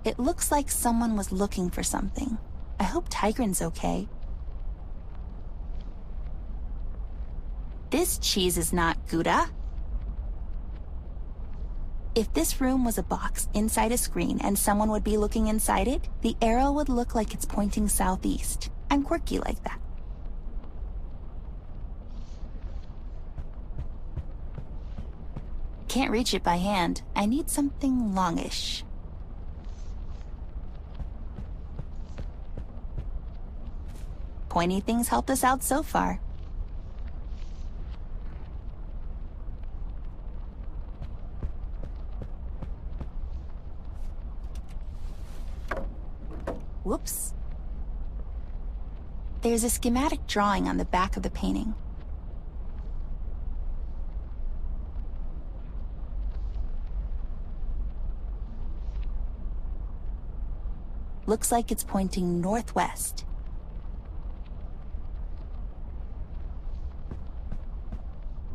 It looks like someone was looking for something. I hope Tigran's okay. This cheese is not Gouda. If this room was a box inside a screen and someone would be looking inside it, the arrow would look like it's pointing southeast. I'm quirky like that. Can't reach it by hand. I need something longish. Pointy things helped us out so far. Whoops. There's a schematic drawing on the back of the painting. Looks like it's pointing northwest.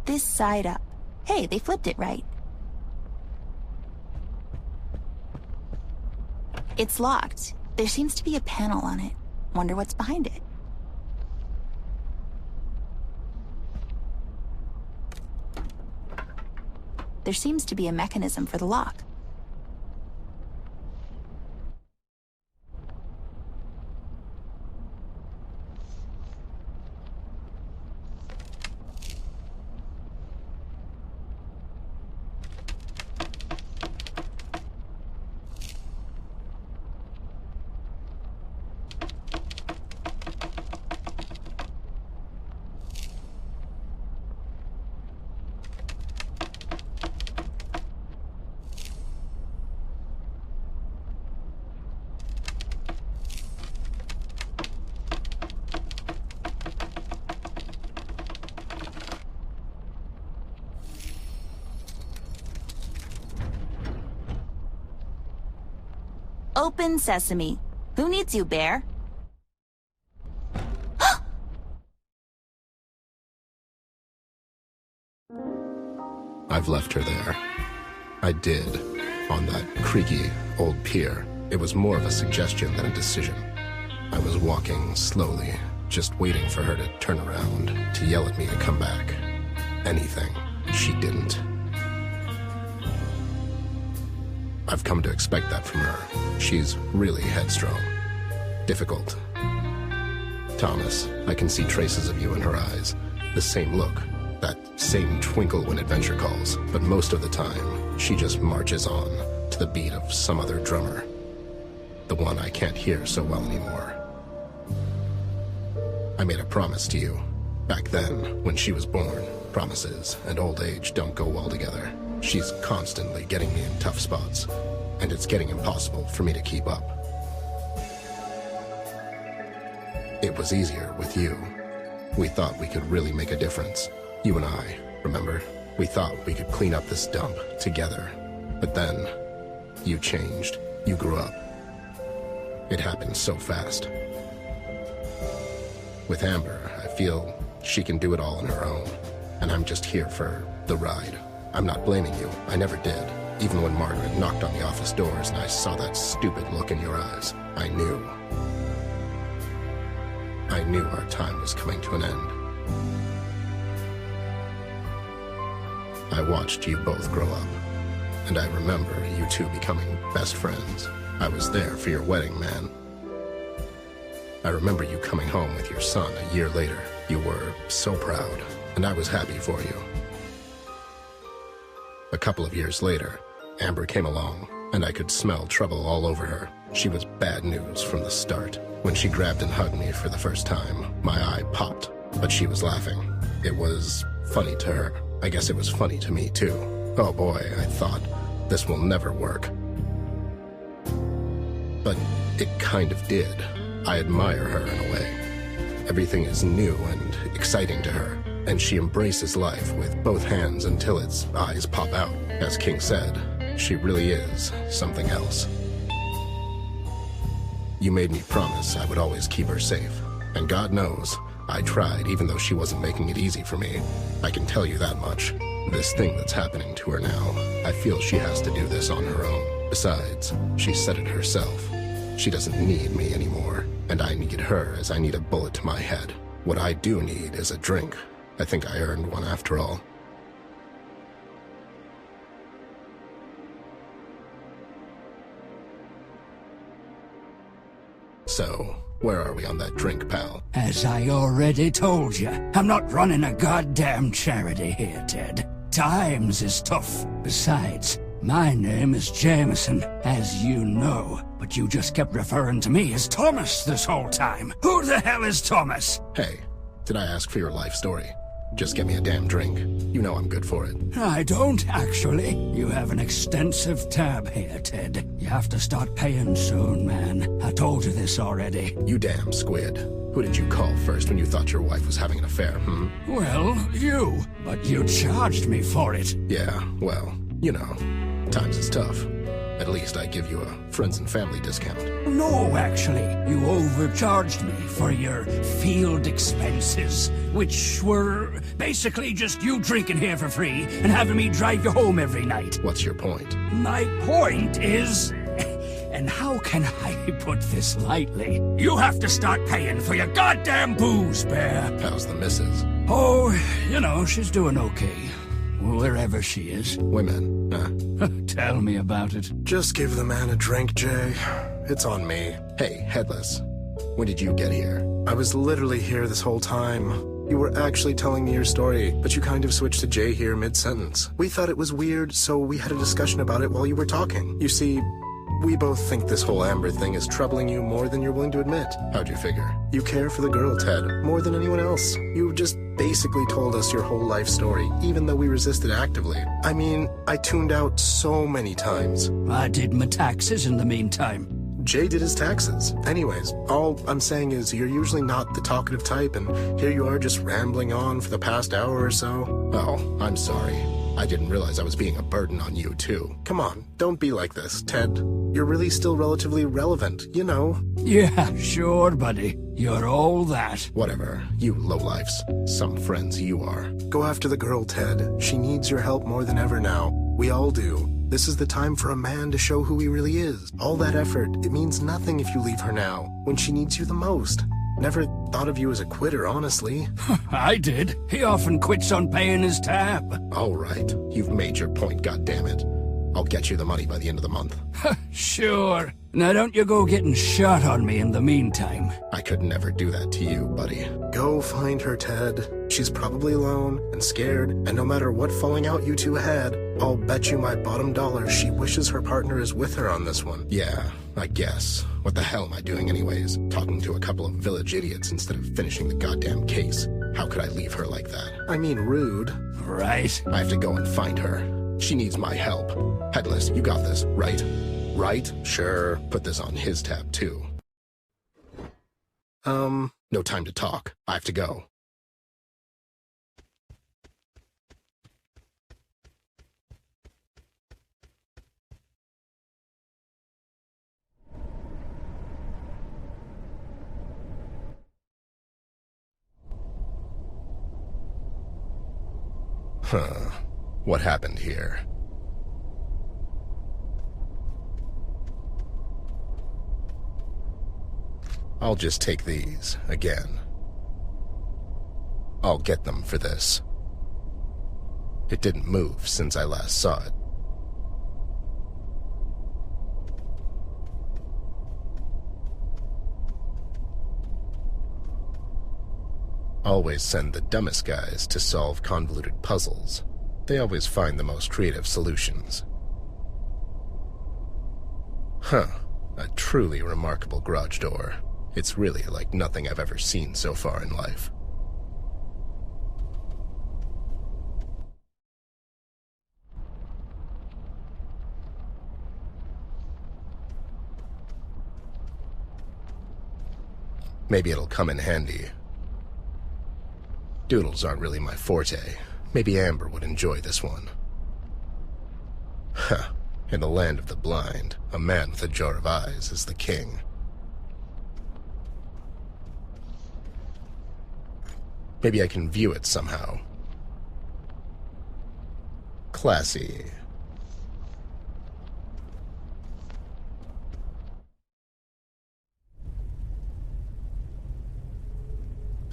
This side up. Hey, they flipped it right. It's locked. There seems to be a panel on it. Wonder what's behind it. There seems to be a mechanism for the lock. Open sesame. Who needs you, bear? I've left her there. I did, on that creaky old pier. It was more of a suggestion than a decision. I was walking slowly, just waiting for her to turn around, to yell at me to come back. Anything. She didn't. I've come to expect that from her. She's really headstrong. Difficult. Thomas, I can see traces of you in her eyes. The same look. That same twinkle when adventure calls. But most of the time, she just marches on to the beat of some other drummer. The one I can't hear so well anymore. I made a promise to you. Back then, when she was born. Promises and old age don't go well together. She's constantly getting me in tough spots, and it's getting impossible for me to keep up. It was easier with you. We thought we could really make a difference. You and I, remember? We thought we could clean up this dump together. But then, you changed. You grew up. It happened so fast. With Amber, I feel she can do it all on her own, and I'm just here for the ride. I'm not blaming you. I never did. Even when Margaret knocked on the office doors and I saw that stupid look in your eyes, I knew. I knew our time was coming to an end. I watched you both grow up, and I remember you two becoming best friends. I was there for your wedding, man. I remember you coming home with your son a year later. You were so proud, and I was happy for you. A couple of years later, Amber came along, and I could smell trouble all over her. She was bad news from the start. When she grabbed and hugged me for the first time, my eye popped, but she was laughing. It was funny to her. I guess it was funny to me, too. Oh boy, I thought, this will never work. But it kind of did. I admire her in a way. Everything is new and exciting to her, and she embraces life with both hands until its eyes pop out. As King said, she really is something else. You made me promise I would always keep her safe, and God knows, I tried even though she wasn't making it easy for me. I can tell you that much. This thing that's happening to her now, I feel she has to do this on her own. Besides, she said it herself. She doesn't need me anymore, and I need her as I need a bullet to my head. What I do need is a drink. I think I earned one after all. So, where are we on that drink, pal? As I already told you, I'm not running a goddamn charity here, Ted. Times is tough. Besides, my name is Jameson, as you know, but you just kept referring to me as Thomas this whole time. Who the hell is Thomas? Hey, did I ask for your life story? Just get me a damn drink. You know I'm good for it. I don't, actually. You have an extensive tab here, Ted. You have to start paying soon, man. I told you this already. You damn squid. Who did you call first when you thought your wife was having an affair, Well, you. But you charged me for it. Yeah, well, you know, times is tough. At least I give you a friends and family discount. No, actually. You overcharged me for your field expenses, which were basically just you drinking here for free and having me drive you home every night. What's your point? My point is... And how can I put this lightly? You have to start paying for your goddamn booze, Bear. How's the missus? Oh, you know, she's doing okay. Wherever she is. Women, huh? Tell me about it. Just give the man a drink, Jay. It's on me. Hey, Headless. When did you get here? I was literally here this whole time. You were actually telling me your story, but you kind of switched to Jay here mid-sentence. We thought it was weird, so we had a discussion about it while you were talking. You see, we both think this whole Amber thing is troubling you more than you're willing to admit. How'd you figure? You care for the girl, Ted, more than anyone else. You just basically told us your whole life story, even though we resisted actively. I mean, I tuned out so many times. I did my taxes in the meantime. Jay did his taxes. Anyways, all I'm saying is you're usually not the talkative type, and here you are just rambling on for the past hour or so. Oh, I'm sorry. I didn't realize I was being a burden on you, too. Come on, don't be like this, Ted. You're really still relatively relevant, you know. Yeah, sure, buddy. You're all that. Whatever. You lowlifes. Some friends you are. Go after the girl, Ted. She needs your help more than ever now. We all do. This is the time for a man to show who he really is. All that effort, it means nothing if you leave her now, when she needs you the most. Never thought of you as a quitter, honestly. I did. He often quits on paying his tab. All right. You've made your point, goddammit. I'll get you the money by the end of the month. Sure. Now don't you go getting shot on me in the meantime. I could never do that to you, buddy. Go find her, Ted. She's probably alone and scared, and no matter what falling out you two had, I'll bet you my bottom dollar she wishes her partner is with her on this one. Yeah, I guess. What the hell am I doing anyways? Talking to a couple of village idiots instead of finishing the goddamn case. How could I leave her like that? I mean, rude. Right. I have to go and find her. She needs my help. Headless, you got this, right? Right? Sure. Put this on his tab, too. No time to talk. I have to go. Huh. What happened here? I'll just take these, again. I'll get them for this. It didn't move since I last saw it. Always send the dumbest guys to solve convoluted puzzles. They always find the most creative solutions. Huh. A truly remarkable garage door. It's really like nothing I've ever seen so far in life. Maybe it'll come in handy. Doodles aren't really my forte. Maybe Amber would enjoy this one. Huh. In the land of the blind, a man with a jar of eyes is the king. Maybe I can view it somehow. Classy.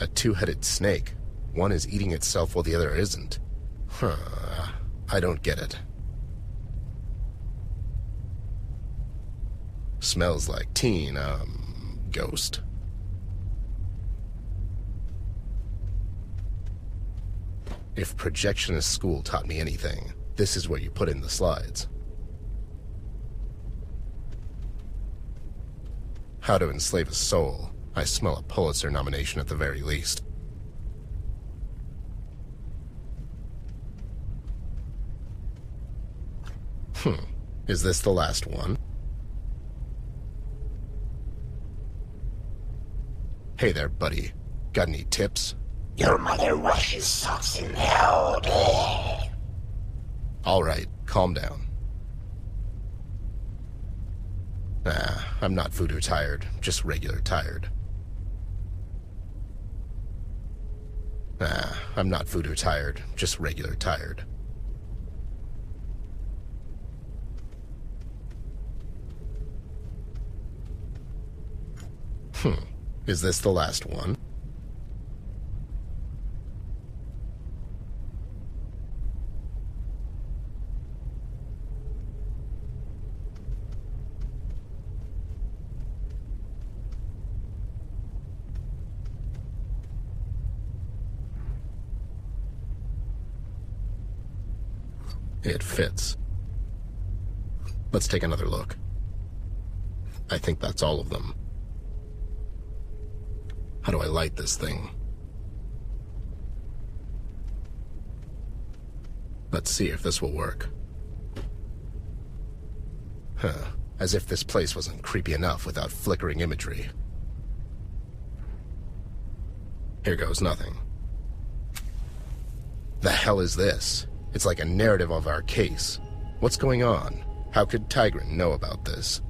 A two-headed snake. One is eating itself while the other isn't. Huh. I don't get it. Smells like teen, ghost. If projectionist school taught me anything, this is where you put in the slides. How to Enslave a Soul. I smell a Pulitzer nomination at the very least. Is this the last one? Hey there, buddy. Got any tips? Your mother washes socks in hell. All right, calm down. I'm not voodoo tired, just regular tired. I'm not voodoo tired, just regular tired. Is this the last one? It fits. Let's take another look. I think that's all of them. How do I light this thing? Let's see if this will work. As if this place wasn't creepy enough without flickering imagery. Here goes nothing. The hell is this? It's like a narrative of our case. What's going on? How could Tigran know about this?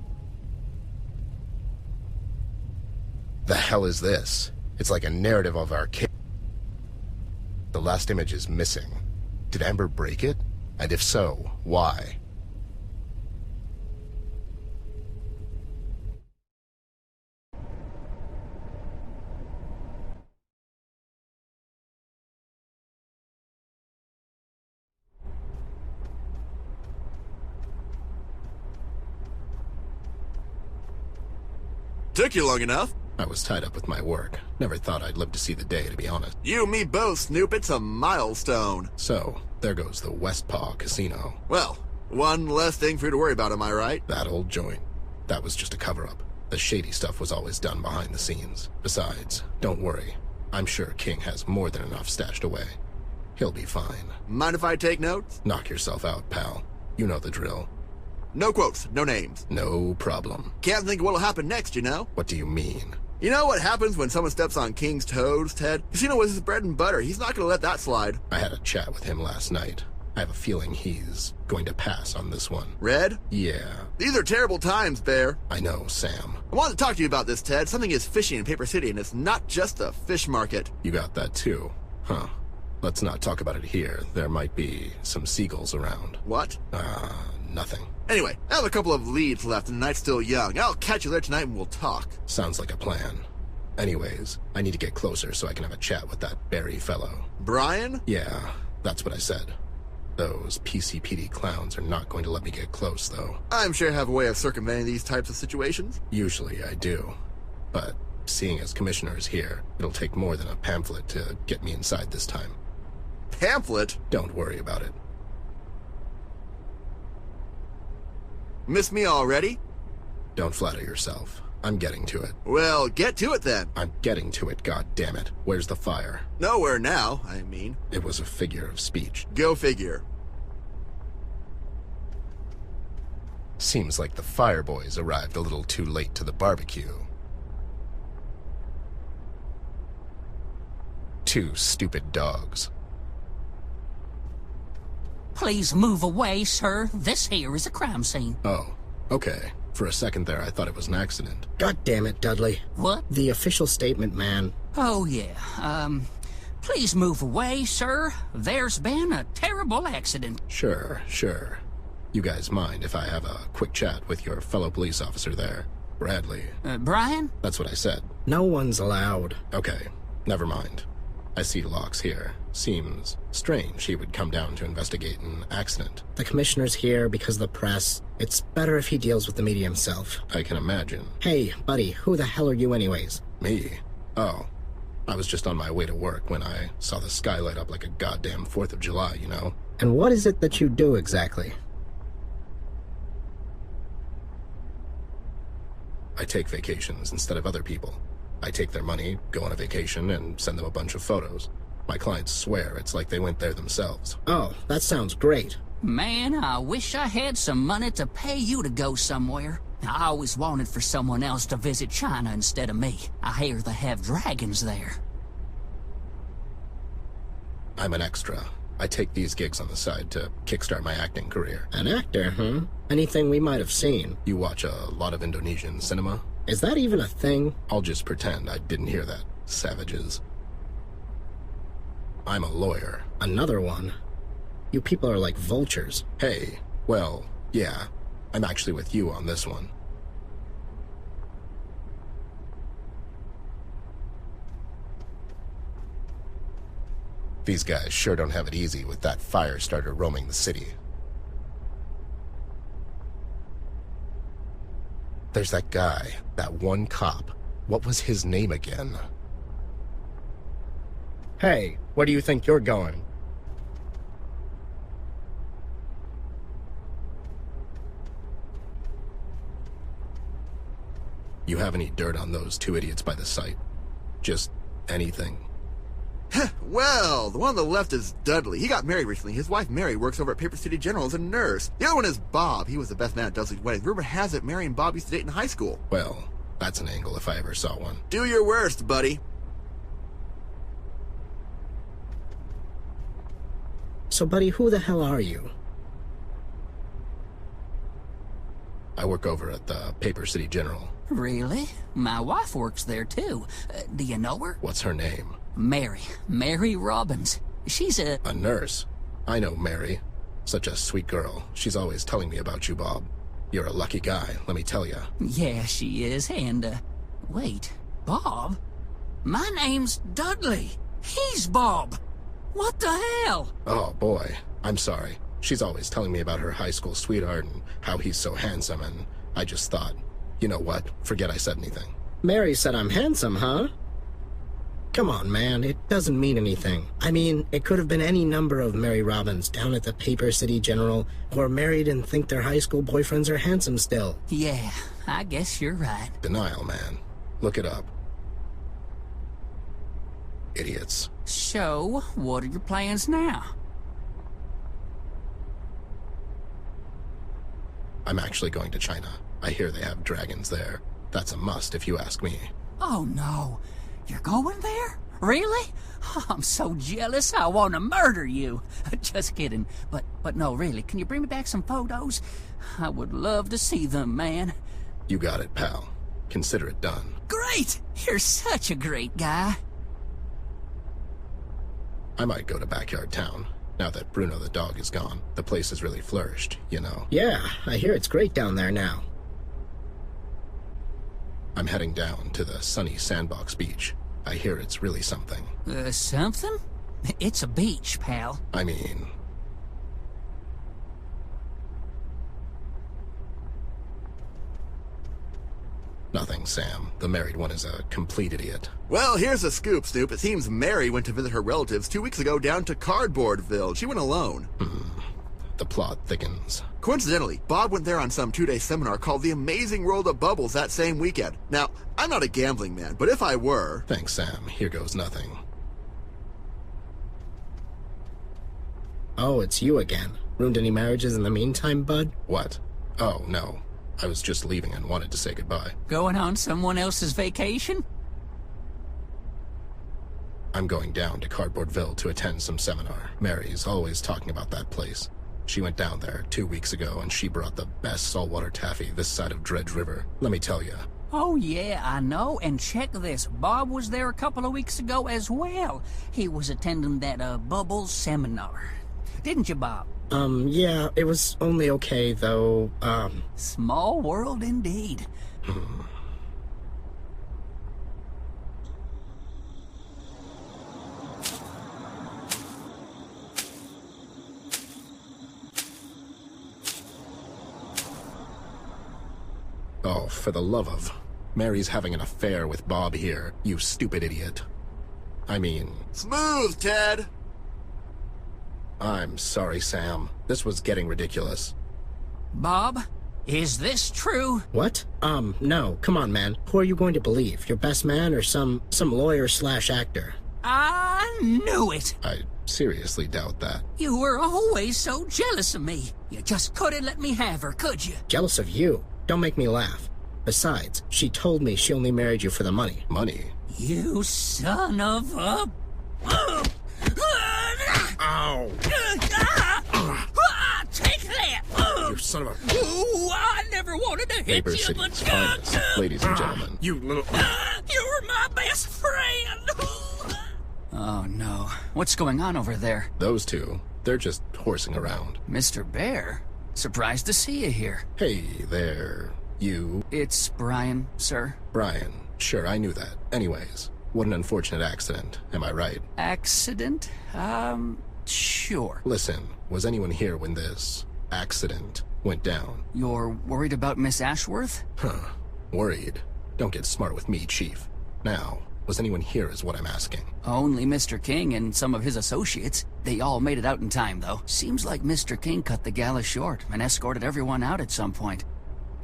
The hell is this? It's like a narrative of our case. The last image is missing. Did Amber break it? And if so, why? Took you long enough. I was tied up with my work. Never thought I'd live to see the day, to be honest. You and me both, Snoop. It's a milestone. So, there goes the Westpaw Casino. Well, one less thing for you to worry about, am I right? That old joint. That was just a cover-up. The shady stuff was always done behind the scenes. Besides, don't worry. I'm sure King has more than enough stashed away. He'll be fine. Mind if I take notes? Knock yourself out, pal. You know the drill. No quotes, no names. No problem. Can't think of what'll happen next, you know? What do you mean? You know what happens when someone steps on King's toes, Ted? Casino was his bread and butter. He's not gonna let that slide. I had a chat with him last night. I have a feeling he's going to pass on this one. Red? Yeah. These are terrible times, Bear. I know, Sam. I wanted to talk to you about this, Ted. Something is fishy in Paper City, and it's not just the fish market. You got that too, huh? Let's not talk about it here. There might be some seagulls around. What? Nothing. Anyway, I have a couple of leads left, and the night's still young. I'll catch you there tonight and we'll talk. Sounds like a plan. Anyways, I need to get closer so I can have a chat with that Barry fellow. Brian? Yeah, that's what I said. Those PCPD clowns are not going to let me get close, though. I'm sure you have a way of circumventing these types of situations. Usually I do. But seeing as Commissioner is here, it'll take more than a pamphlet to get me inside this time. Pamphlet? Don't worry about it. Miss me already? Don't flatter yourself. I'm getting to it. Well, get to it then. I'm getting to it, goddammit. Where's the fire? Nowhere now, I mean. It was a figure of speech. Go figure. Seems like the fire boys arrived a little too late to the barbecue. Two stupid dogs. Please move away, sir. This here is a crime scene. Oh, okay. For a second there, I thought it was an accident. God damn it, Dudley. What? The official statement, man. Oh, yeah. Please move away, sir. There's been a terrible accident. Sure. You guys mind if I have a quick chat with your fellow police officer there, Bradley? Brian? That's what I said. No one's allowed. Okay. Never mind. I see locks here. Seems strange he would come down to investigate an accident. The commissioner's here because of the press. It's better if he deals with the media himself. I can imagine. Hey, buddy, who the hell are you anyways? Me? Oh. I was just on my way to work when I saw the sky light up like a goddamn 4th of July, you know? And what is it that you do exactly? I take vacations instead of other people. I take their money, go on a vacation, and send them a bunch of photos. My clients swear it's like they went there themselves. Oh, that sounds great. Man, I wish I had some money to pay you to go somewhere. I always wanted for someone else to visit China instead of me. I hear they have dragons there. I'm an extra. I take these gigs on the side to kickstart my acting career. An actor, huh? Anything we might have seen. You watch a lot of Indonesian cinema? Is that even a thing? I'll just pretend I didn't hear that, savages. I'm a lawyer. Another one? You people are like vultures. Hey, well, yeah. I'm actually with you on this one. These guys sure don't have it easy with that fire starter roaming the city. There's that guy, that one cop. What was his name again? Hey, where do you think you're going? You have any dirt on those two idiots by the site? Just anything? Well, the one on the left is Dudley. He got married recently. His wife Mary works over at Paper City General as a nurse. The other one is Bob. He was the best man at Dudley's wedding. Rumor has it Mary and Bob used to date in high school. Well, that's an angle if I ever saw one. Do your worst, buddy. So, buddy, who the hell are you? I work over at the Paper City General. Really? My wife works there too. Do you know her? What's her name? Mary Robbins. She's a nurse. I know Mary. Such a sweet girl. She's always telling me about you, Bob. You're a lucky guy, let me tell you. Yeah, she is, and, wait, Bob? My name's Dudley. He's Bob. What the hell? Oh, boy. I'm sorry. She's always telling me about her high school sweetheart and how he's so handsome, and I just thought, you know what? Forget I said anything. Mary said I'm handsome, huh? Come on, man, it doesn't mean anything. I mean, it could have been any number of Mary Robbins down at the Paper City General who are married and think their high school boyfriends are handsome still. Yeah, I guess you're right. Denial, man. Look it up. Idiots. So, what are your plans now? I'm actually going to China. I hear they have dragons there. That's a must if you ask me. Oh no, you're going there? Really? Oh, I'm so jealous I want to murder you. Just kidding. But no, really, can you bring me back some photos? I would love to see them, man. You got it, pal. Consider it done. Great! You're such a great guy. I might go to Backyard Town. Now that Bruno the dog is gone, the place has really flourished, you know. Yeah, I hear it's great down there now. I'm heading down to the sunny Sandbox Beach. I hear it's really something. Something? It's a beach, pal. I mean... Nothing, Sam. The married one is a complete idiot. Well, here's a scoop, Snoop. It seems Mary went to visit her relatives 2 weeks ago down to Cardboardville. She went alone. The plot thickens. Coincidentally, Bob went there on some 2-day seminar called The Amazing World of Bubbles that same weekend. Now, I'm not a gambling man, but if I were... Thanks, Sam. Here goes nothing. Oh, it's you again. Ruined any marriages in the meantime, bud? What? Oh, no. I was just leaving and wanted to say goodbye. Going on someone else's vacation? I'm going down to Cardboardville to attend some seminar. Mary's always talking about that place. She went down there 2 weeks ago and she brought the best saltwater taffy this side of Dredge River. Let me tell you. Oh yeah, I know, and check this. Bob was there a couple of weeks ago as well. He was attending that, Bubbles seminar. Didn't you, Bob? Yeah, it was only okay, though, Small world indeed. Oh, for the love of... Mary's having an affair with Bob here, you stupid idiot. I mean... Smooth, Ted! I'm sorry, Sam. This was getting ridiculous. Bob, is this true? What? No. Come on, man. Who are you going to believe? Your best man or some lawyer/actor? I knew it. I seriously doubt that. You were always so jealous of me. You just couldn't let me have her, could you? Jealous of you? Don't make me laugh. Besides, she told me she only married you for the money. Money? You son of a... Ow! Take that! You son of a... Ooh, I never wanted to hit Paper you, City's but... finest, ladies and gentlemen. You little... You're my best friend! Oh, no. What's going on over there? Those two, they're just horsing around. Mr. Bear? Surprised to see you here. Hey there, you... It's Brian, sir. Brian. Sure, I knew that. Anyways, what an unfortunate accident, am I right? Accident? Sure. Listen, was anyone here when this accident went down? You're worried about Miss Ashworth? Huh. Worried? Don't get smart with me, Chief. Now, was anyone here is what I'm asking. Only Mr. King and some of his associates. They all made it out in time, though. Seems like Mr. King cut the gala short and escorted everyone out at some point.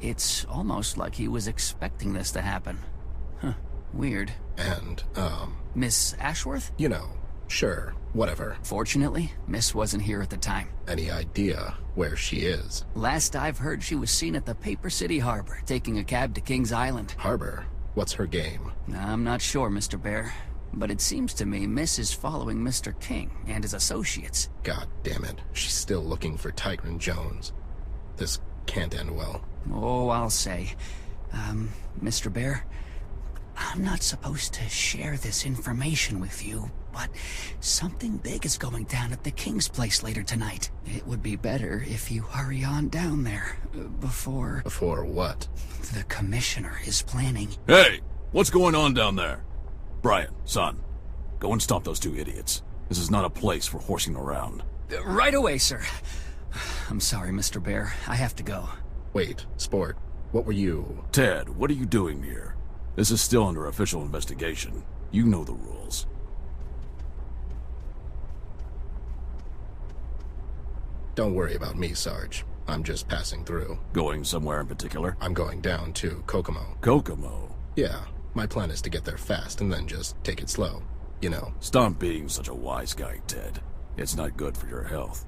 It's almost like he was expecting this to happen. Huh. Weird. And, Miss Ashworth? you know, sure, whatever. Fortunately, Miss wasn't here at the time. Any idea where she is? Last I've heard, she was seen at the Paper City Harbor, taking a cab to King's Island. Harbor? What's her game? I'm not sure, Mr. Bear. But it seems to me Miss is following Mr. King and his associates. God damn it. She's still looking for Tyron Jones. This can't end well. Oh, I'll say. Mr. Bear, I'm not supposed to share this information with you, but something big is going down at the King's place later tonight. It would be better if you hurry on down there, before... Before what? The Commissioner is planning... Hey! What's going on down there? Brian, son, go and stop those two idiots. This is not a place for horsing around. Right away, sir. I'm sorry, Mr. Bear. I have to go. Wait, Sport, what were you... Ted, what are you doing here? This is still under official investigation. You know the rules. Don't worry about me, Sarge. I'm just passing through. Going somewhere in particular? I'm going down to Kokomo. Kokomo? Yeah, my plan is to get there fast and then just take it slow. You know. Stop being such a wise guy, Ted. It's not good for your health.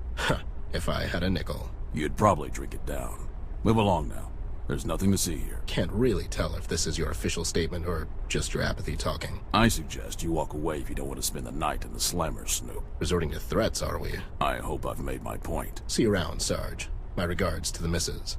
If I had a nickel. You'd probably drink it down. Move along now. There's nothing to see here. Can't really tell if this is your official statement or just your apathy talking. I suggest you walk away if you don't want to spend the night in the Slammer Snoop. Resorting to threats, are we? I hope I've made my point. See you around, Sarge. My regards to the missus.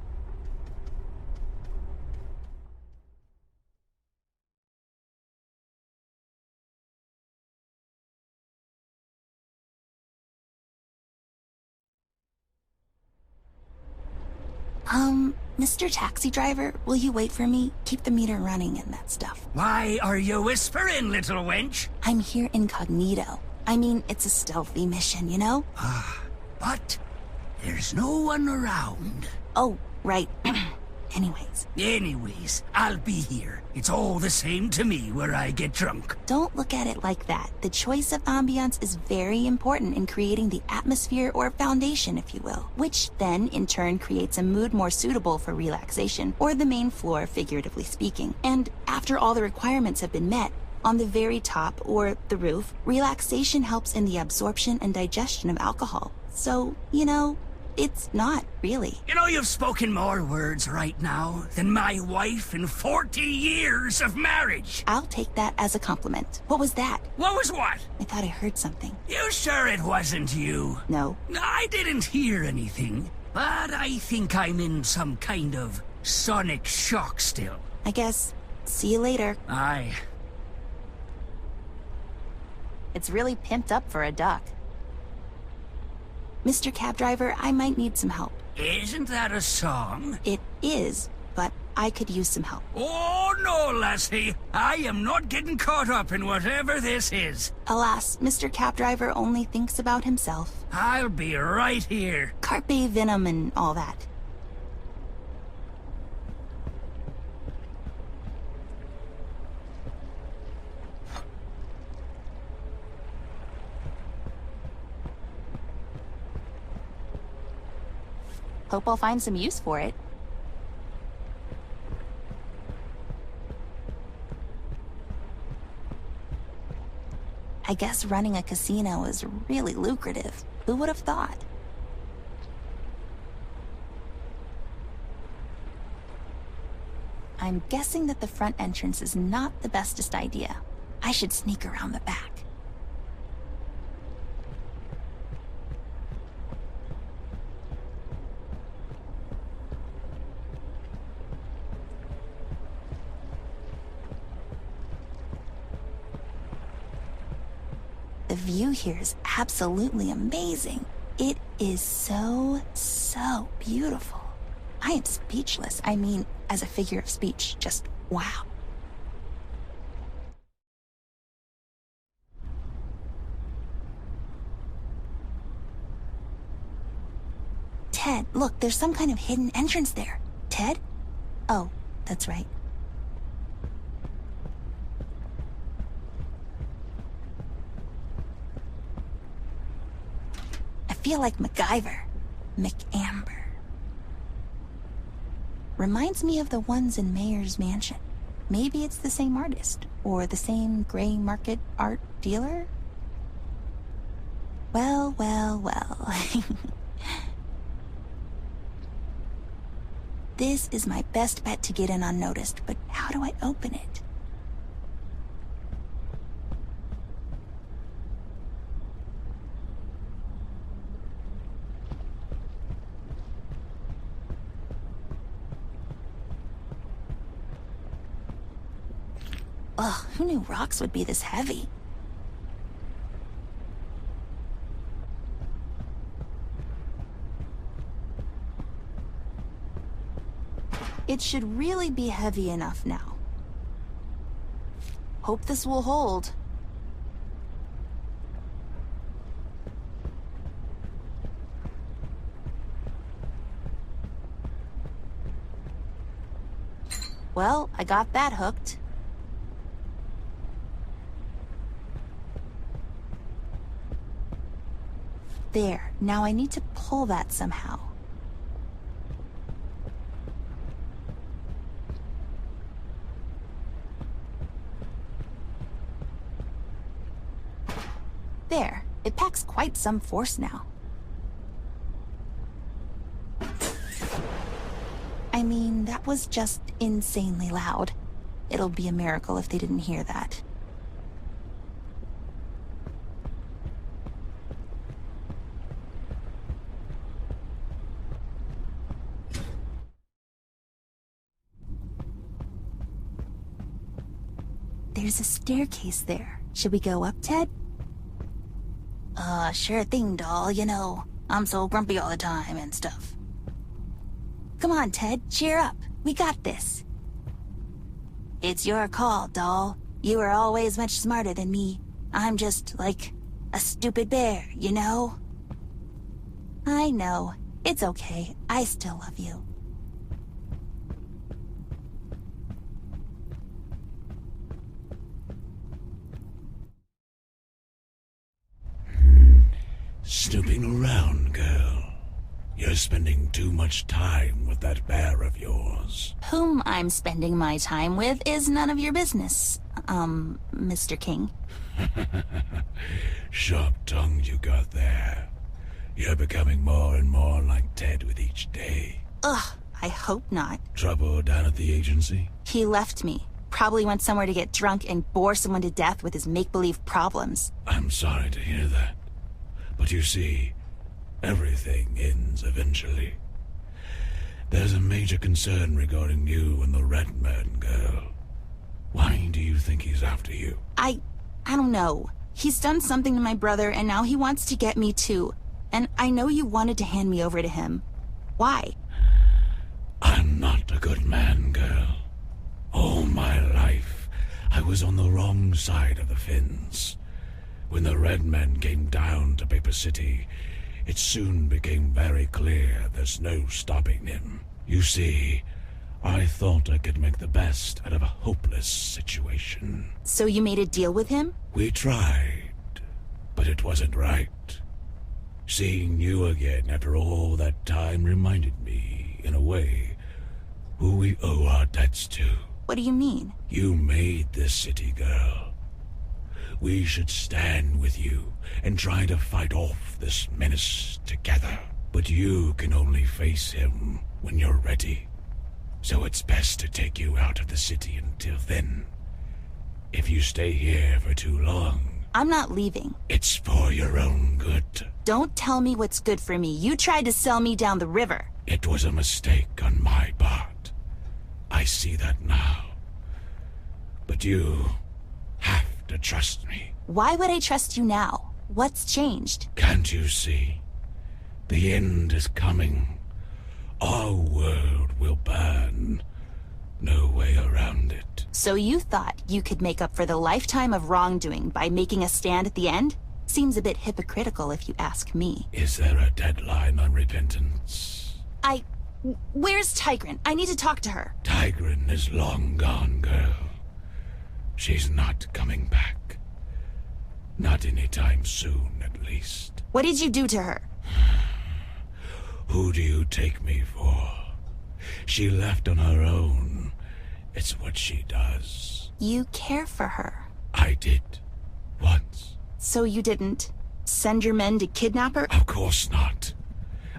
Mr. Taxi Driver, will you wait for me? Keep the meter running and that stuff. Why are you whispering, little wench? I'm here incognito. I mean, it's a stealthy mission, you know? But there's no one around. Oh, right. Anyways, I'll be here. It's all the same to me where I get drunk. Don't look at it like that. The choice of ambiance is very important in creating the atmosphere or foundation, if you will, which then in turn creates a mood more suitable for relaxation, or the main floor, figuratively speaking. And after all the requirements have been met, on the very top, or the roof, relaxation helps in the absorption and digestion of alcohol. So, you know, it's not, really. You know, you've spoken more words right now than my wife in 40 years of marriage. I'll take that as a compliment. What was that? What was what? I thought I heard something. You sure it wasn't you? No. I didn't hear anything, but I think I'm in some kind of sonic shock still. I guess, see you later. Aye. It's really pimped up for a duck. Mr. Cab Driver, I might need some help. Isn't that a song? It is, but I could use some help. Oh, no, lassie. I am not getting caught up in whatever this is. Alas, Mr. Cab Driver only thinks about himself. I'll be right here. Carpe venom and all that. Hope I'll find some use for it. I guess running a casino is really lucrative. Who would have thought? I'm guessing that the front entrance is not the bestest idea. I should sneak around the back. The view here is absolutely amazing. It is so beautiful. I am speechless. I mean, as a figure of speech, just wow. Ted, look, there's some kind of hidden entrance there. Ted? Oh, that's right. I feel like MacGyver. McAmber. Reminds me of the ones in Mayor's Mansion. Maybe it's the same artist, or the same gray market art dealer? Well. This is my best bet to get in unnoticed, but how do I open it? Ugh, who knew rocks would be this heavy? It should really be heavy enough now. Hope this will hold. Well, I got that hooked. There, now I need to pull that somehow. There, it packs quite some force now. I mean, that was just insanely loud. It'll be a miracle if they didn't hear that. There's a staircase there. Should we go up, Ted? Sure thing, doll. You know, I'm so grumpy all the time and stuff. Come on, Ted, cheer up. We got this. It's your call, doll. You are always much smarter than me. I'm just, like, a stupid bear, you know? I know. It's okay. I still love you. Snooping around, girl. You're spending too much time with that bear of yours. Whom I'm spending my time with is none of your business, Mr. King. Sharp tongue you got there. You're becoming more and more like Ted with each day. Ugh, I hope not. Trouble down at the agency? He left me. Probably went somewhere to get drunk and bore someone to death with his make-believe problems. I'm sorry to hear that. But you see, everything ends eventually. There's a major concern regarding you and the Redman girl. Why do you think he's after you? I don't know. He's done something to my brother, and now he wants to get me too. And I know you wanted to hand me over to him. Why? I'm not a good man, girl. All my life, I was on the wrong side of the fence. When the Redmen came down to Paper City, it soon became very clear there's no stopping him. You see, I thought I could make the best out of a hopeless situation. So you made a deal with him? We tried, but it wasn't right. Seeing you again after all that time reminded me, in a way, who we owe our debts to. What do you mean? You made this city, girl. We should stand with you and try to fight off this menace together. But you can only face him when you're ready. So it's best to take you out of the city until then. If you stay here for too long... I'm not leaving. It's for your own good. Don't tell me what's good for me. You tried to sell me down the river. It was a mistake on my part. I see that now. But you have to trust me. Why would I trust you now? What's changed? Can't you see? The end is coming. Our world will burn. No way around it. So you thought you could make up for the lifetime of wrongdoing by making a stand at the end? Seems a bit hypocritical if you ask me. Is there a deadline on repentance? Where's Tigran? I need to talk to her. Tigran is long gone, girl. She's not coming back. Not anytime soon, at least. What did you do to her? Who do you take me for? She left on her own. It's what she does. You care for her. I did. Once. So you didn't send your men to kidnap her? Of course not.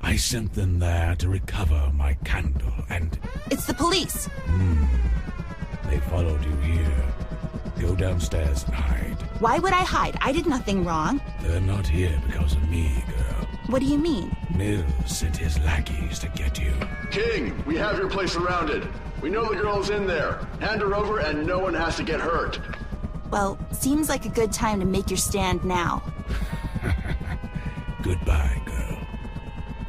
I sent them there to recover my candle and... It's the police! They followed you here. Go downstairs and hide. Why would I hide? I did nothing wrong. They're not here because of me, girl. What do you mean? Mills sent his lackeys to get you. King, we have your place surrounded. We know the girl's in there. Hand her over and no one has to get hurt. Well, seems like a good time to make your stand now. Goodbye, girl.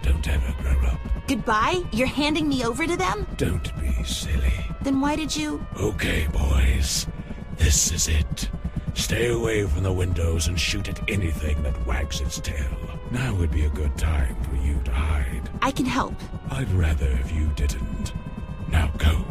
Don't ever grow up. Goodbye? You're handing me over to them? Don't be silly. Then why did you... Okay, boys. This is it. Stay away from the windows and shoot at anything that wags its tail. Now would be a good time for you to hide. I can help. I'd rather if you didn't. Now go.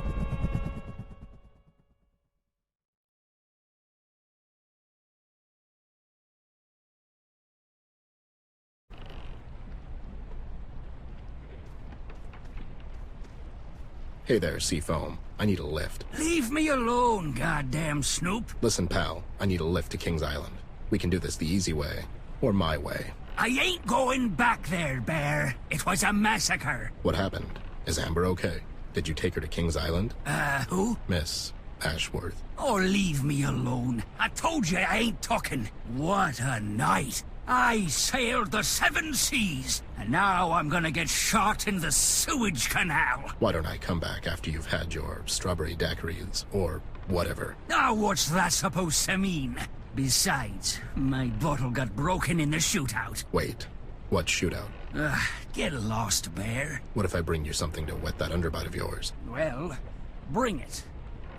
Hey there, Seafoam. I need a lift. Leave me alone, goddamn Snoop. Listen, pal. I need a lift to King's Island. We can do this the easy way. Or my way. I ain't going back there, Bear. It was a massacre. What happened? Is Amber okay? Did you take her to King's Island? Who? Miss Ashworth. Oh, leave me alone. I told you I ain't talking. What a night. I sailed the 7 seas, and now I'm gonna get shot in the sewage canal. Why don't I come back after you've had your strawberry daiquiris, or whatever? Now what's that supposed to mean? Besides, my bottle got broken in the shootout. Wait, what shootout? Get lost, Bear. What if I bring you something to wet that underbite of yours? Well, bring it,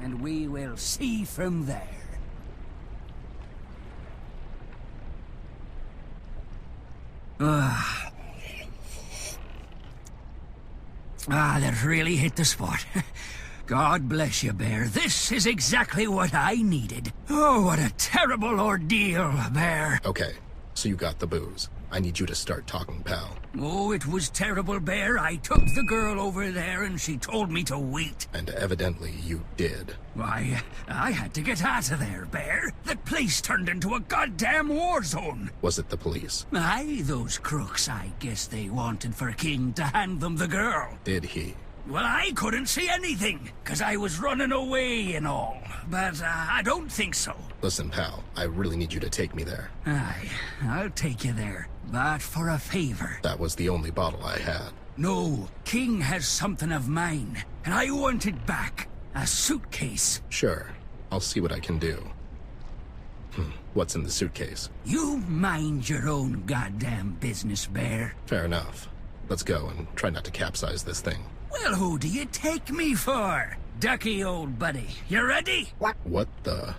and we will see from there. That really hit the spot. God bless you, Bear. This is exactly what I needed. Oh, what a terrible ordeal, Bear. Okay, so you got the booze. I need you to start talking, pal. Oh, it was terrible, Bear. I took the girl over there and she told me to wait. And evidently you did. Why, I had to get out of there, Bear. The place turned into a goddamn war zone. Was it the police? Aye, those crooks. I guess they wanted for King to hand them the girl. Did he? Well, I couldn't see anything, 'cause I was running away and all. But I don't think so. Listen, pal, I really need you to take me there. Aye, I'll take you there, but for a favor. That was the only bottle I had. No, King has something of mine, and I want it back. A suitcase. Sure, I'll see what I can do. What's in the suitcase? You mind your own goddamn business, Bear. Fair enough. Let's go and try not to capsize this thing. Well, who do you take me for? Ducky, old buddy. You ready? What the...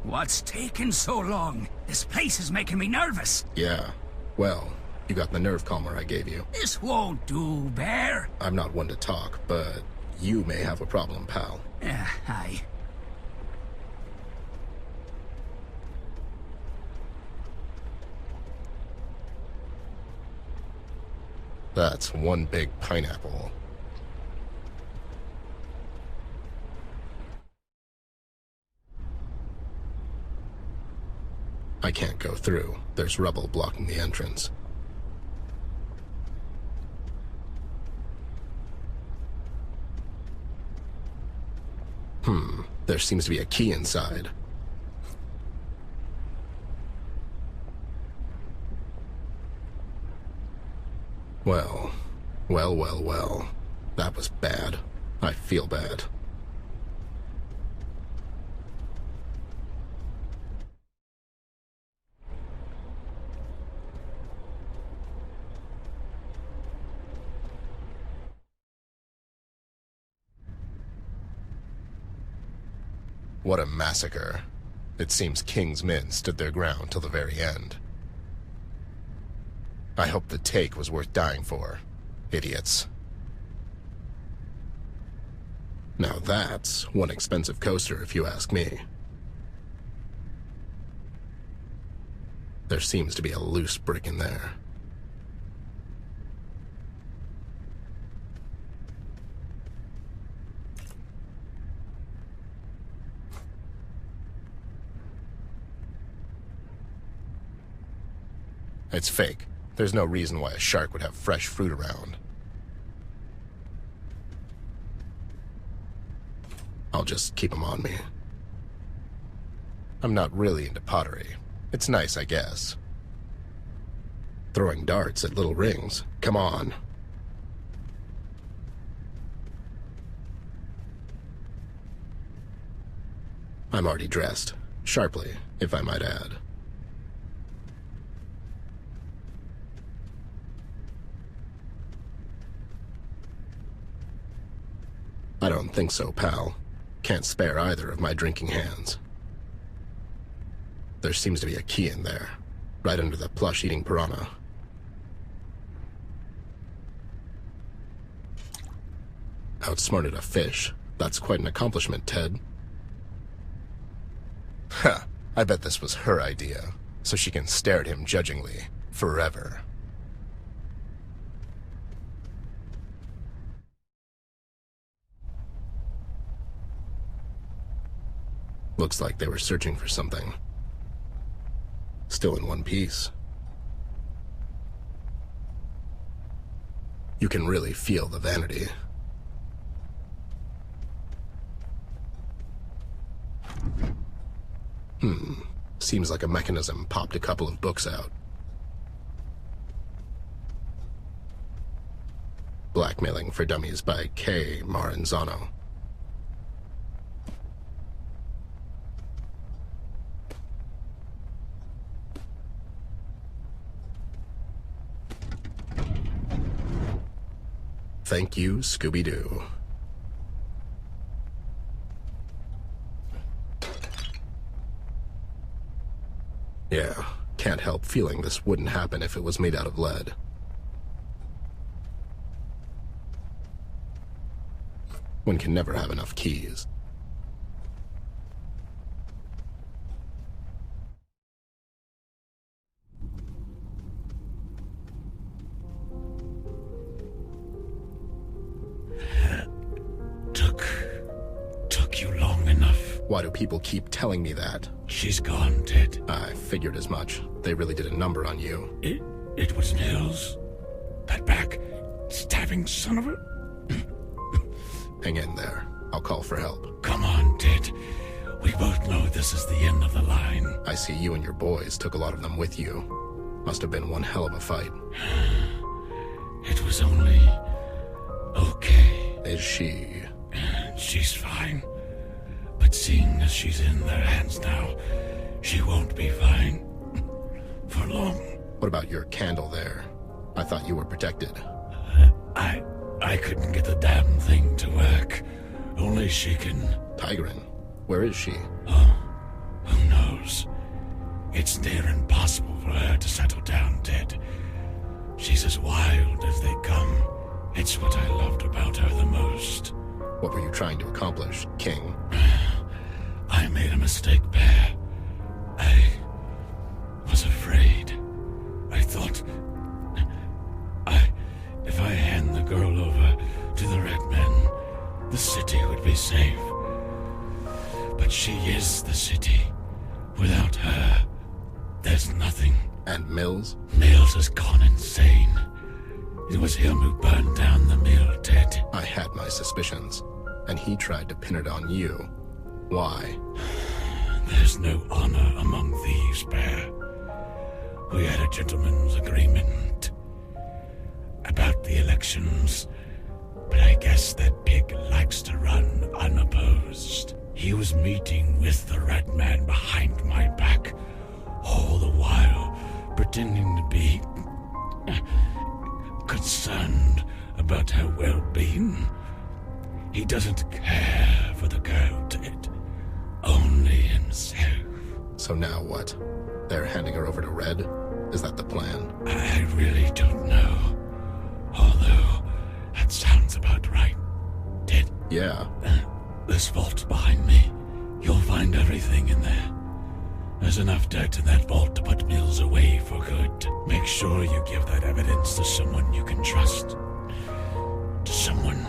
What's taking so long? This place is making me nervous. Yeah. Well, you got the nerve calmer I gave you. This won't do, Bear. I'm not one to talk, but you may have a problem, pal. Aye. That's one big pineapple. I can't go through. There's rubble blocking the entrance. There seems to be a key inside. Well. That was bad. I feel bad. What a massacre. It seems King's men stood their ground till the very end. I hope the take was worth dying for. Idiots. Now that's one expensive coaster, if you ask me. There seems to be a loose brick in there. It's fake. There's no reason why a shark would have fresh fruit around. I'll just keep them on me. I'm not really into pottery. It's nice, I guess. Throwing darts at little rings. Come on. I'm already dressed. Sharply, if I might add. I don't think so, pal. Can't spare either of my drinking hands. There seems to be a key in there, right under the plush-eating piranha. Outsmarted a fish. That's quite an accomplishment, Ted. Ha! I bet this was her idea, so she can stare at him judgingly, forever. Looks like they were searching for something. Still in one piece. You can really feel the vanity. Seems like a mechanism popped a couple of books out. Blackmailing for Dummies by K. Maranzano. Thank you, Scooby-Doo. Yeah, can't help feeling this wouldn't happen if it was made out of lead. One can never have enough keys. Took you long enough. Why do people keep telling me that? She's gone, Ted. I figured as much. They really did a number on you. It was Nils? That back-stabbing son of a... Hang in there. I'll call for help. Come on, Ted. We both know this is the end of the line. I see you and your boys took a lot of them with you. Must have been one hell of a fight. It was only... okay. Is she? She's fine. But seeing as she's in their hands now, she won't be fine. For long. What about your candle there? I thought you were protected. I couldn't get the damn thing to work. Only she can... Tigran? Where is she? Oh, who knows? It's near impossible for her to settle down, Ted. She's as wild as they come. It's what I loved about her the most. What were you trying to accomplish, King? I made a mistake, Bear. I was afraid. I thought... If I hand the girl over to the Red Men, the city would be safe. But she is the city. Without her, there's nothing. And Mills? Mills has gone insane. It was him who burned down the mill, Ted. I had my suspicions, and he tried to pin it on you. Why? There's no honor among thieves, Bear. We had a gentleman's agreement about the elections, but I guess that pig likes to run unopposed. He was meeting with the Red Man behind my back, all the while pretending to be concerned about her well-being. He doesn't care for the girl, Ted. Only himself. So now what? They're handing her over to Red? Is that the plan? I really don't know. Although, that sounds about right. Ted? Yeah. This vault behind me. You'll find everything in there. There's enough dirt in that vault to put Mills away for good. Make sure you give that evidence to someone you can trust. To someone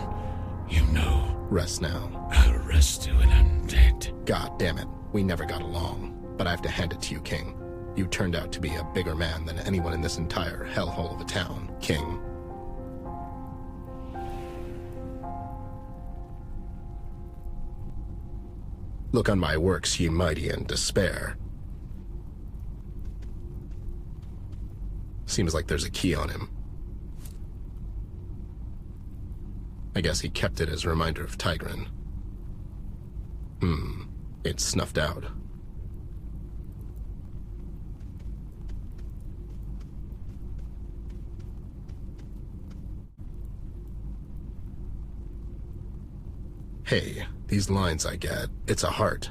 you know. Rest now. I'll rest you when I'm dead. God damn it. We never got along. But I have to hand it to you, King. You turned out to be a bigger man than anyone in this entire hellhole of a town, King. Look on my works, ye mighty, and despair. Seems like there's a key on him. I guess he kept it as a reminder of Tigran. It's snuffed out. Hey, these lines I get, it's a heart.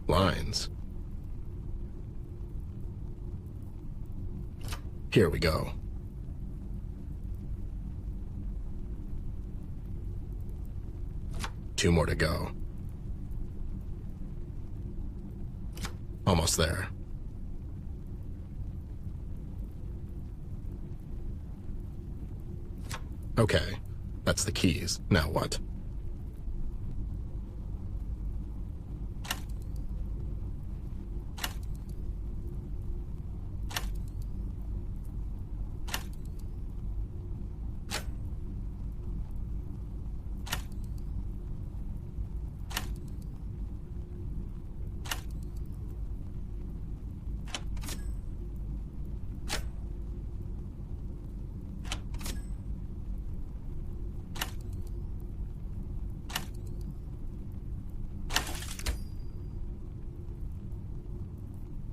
Lines. Here we go. Two more to go. Almost there. Okay, that's the keys. Now what?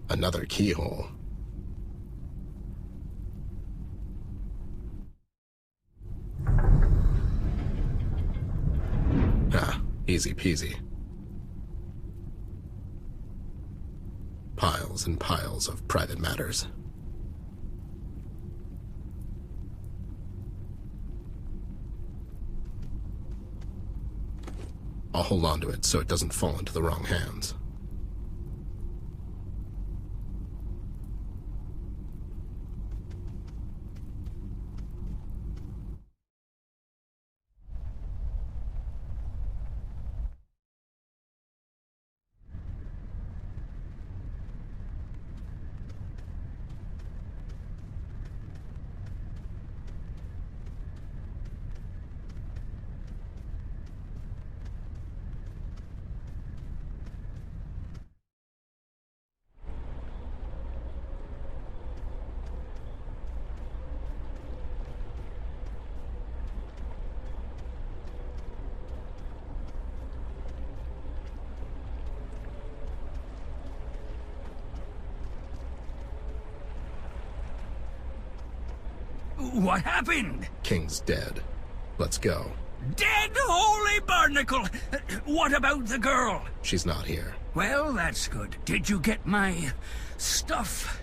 Another keyhole. Easy peasy. Piles and piles of private matters. I'll hold on to it so it doesn't fall into the wrong hands. What happened? King's dead. Let's go. Dead holy barnacle! What about the girl? She's not here. Well, that's good. Did you get my stuff?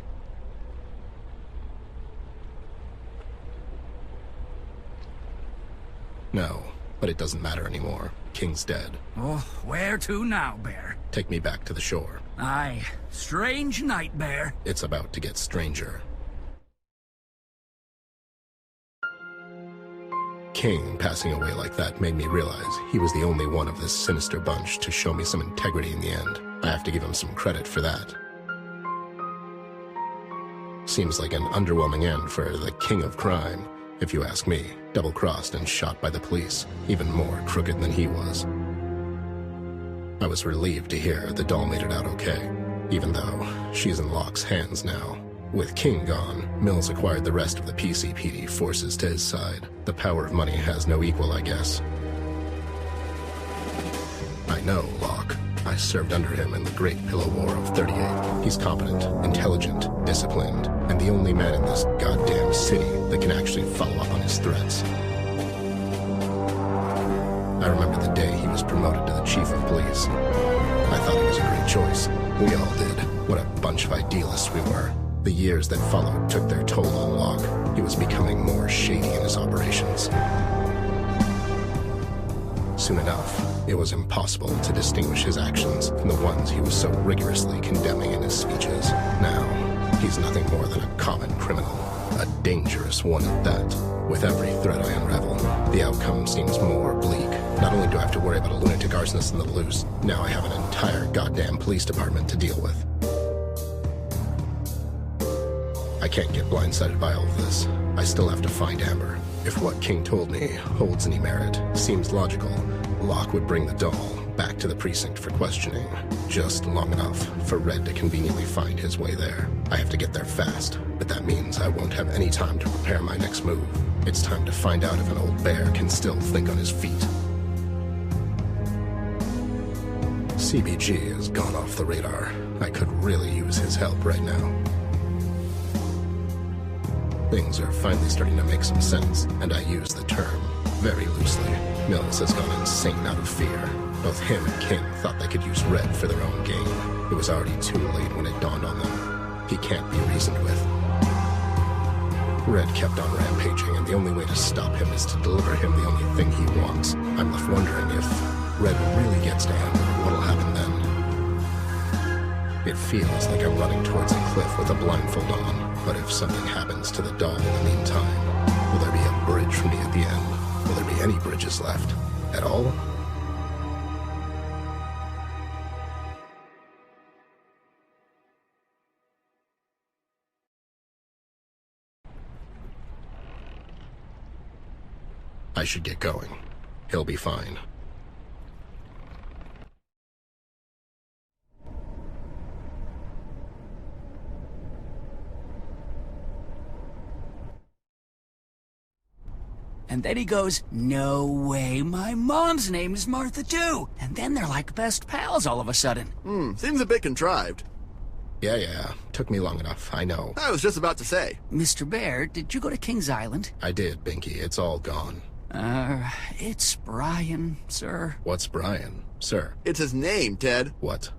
No, but it doesn't matter anymore. King's dead. Oh, where to now, Bear? Take me back to the shore. Aye. Strange night, Bear. It's about to get stranger. King passing away like that made me realize he was the only one of this sinister bunch to show me some integrity in the end. I have to give him some credit for that. Seems like an underwhelming end for the king of crime, if you ask me. Double-crossed and shot by the police, even more crooked than he was. I was relieved to hear the doll made it out okay, even though she's in Locke's hands now. With King gone, Mills acquired the rest of the PCPD forces to his side. The power of money has no equal, I guess. I know Locke. I served under him in the Great Pillow War of 38. He's competent, intelligent, disciplined, and the only man in this goddamn city that can actually follow up on his threats. I remember the day he was promoted to the chief of police. I thought he was a great choice. We all did. What a bunch of idealists we were. The years that followed took their toll on Locke. He was becoming more shady in his operations. Soon enough, it was impossible to distinguish his actions from the ones he was so rigorously condemning in his speeches. Now, he's nothing more than a common criminal, a dangerous one at that. With every thread I unravel, the outcome seems more bleak. Not only do I have to worry about a lunatic arsonist on the loose, now I have an entire goddamn police department to deal with. I can't get blindsided by all of this. I still have to find Amber. If what King told me holds any merit, seems logical, Locke would bring the doll back to the precinct for questioning, just long enough for Red to conveniently find his way there. I have to get there fast, but that means I won't have any time to prepare my next move. It's time to find out if an old bear can still think on his feet. CBG has gone off the radar. I could really use his help right now. Things are finally starting to make some sense, and I use the term very loosely. Mills has gone insane out of fear. Both him and King thought they could use Red for their own gain. It was already too late when it dawned on them. He can't be reasoned with. Red kept on rampaging, and the only way to stop him is to deliver him the only thing he wants. I'm left wondering if Red really gets to Amber, what'll happen then? It feels like I'm running towards a cliff with a blindfold on. But if something happens to the doll in the meantime, will there be a bridge for me at the end? Will there be any bridges left? At all? I should get going. He'll be fine. And then he goes, "No way, my mom's name is Martha too." And then they're like best pals all of a sudden. Seems a bit contrived. Yeah. Took me long enough, I know. I was just about to say. Mr. Bear, did you go to King's Island? I did, Binky. It's all gone. It's Brian, sir. What's Brian, sir? It's his name, Ted. What?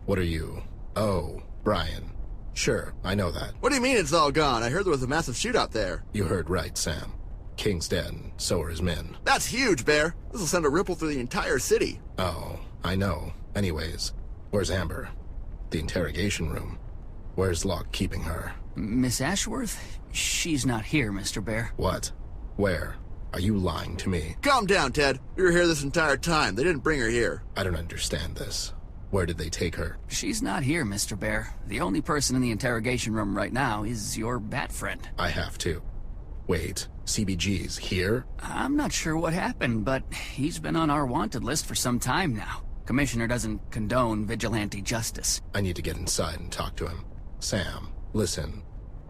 What are you? Oh, Brian. Sure, I know that. What do you mean it's all gone? I heard there was a massive shootout there. You heard right, Sam. King's dead, and so are his men. That's huge, Bear. This will send a ripple through the entire city. Oh, I know. Anyways, where's Amber? The interrogation room. Where's Locke keeping her? Miss Ashworth? She's not here, Mr. Bear. What? Where? Are you lying to me? Calm down, Ted. We were here this entire time. They didn't bring her here. I don't understand this. Where did they take her? She's not here, Mr. Bear. The only person in the interrogation room right now is your bat friend. I have to. Wait, CBG's here? I'm not sure what happened, but he's been on our wanted list for some time now. Commissioner doesn't condone vigilante justice. I need to get inside and talk to him. Sam, listen.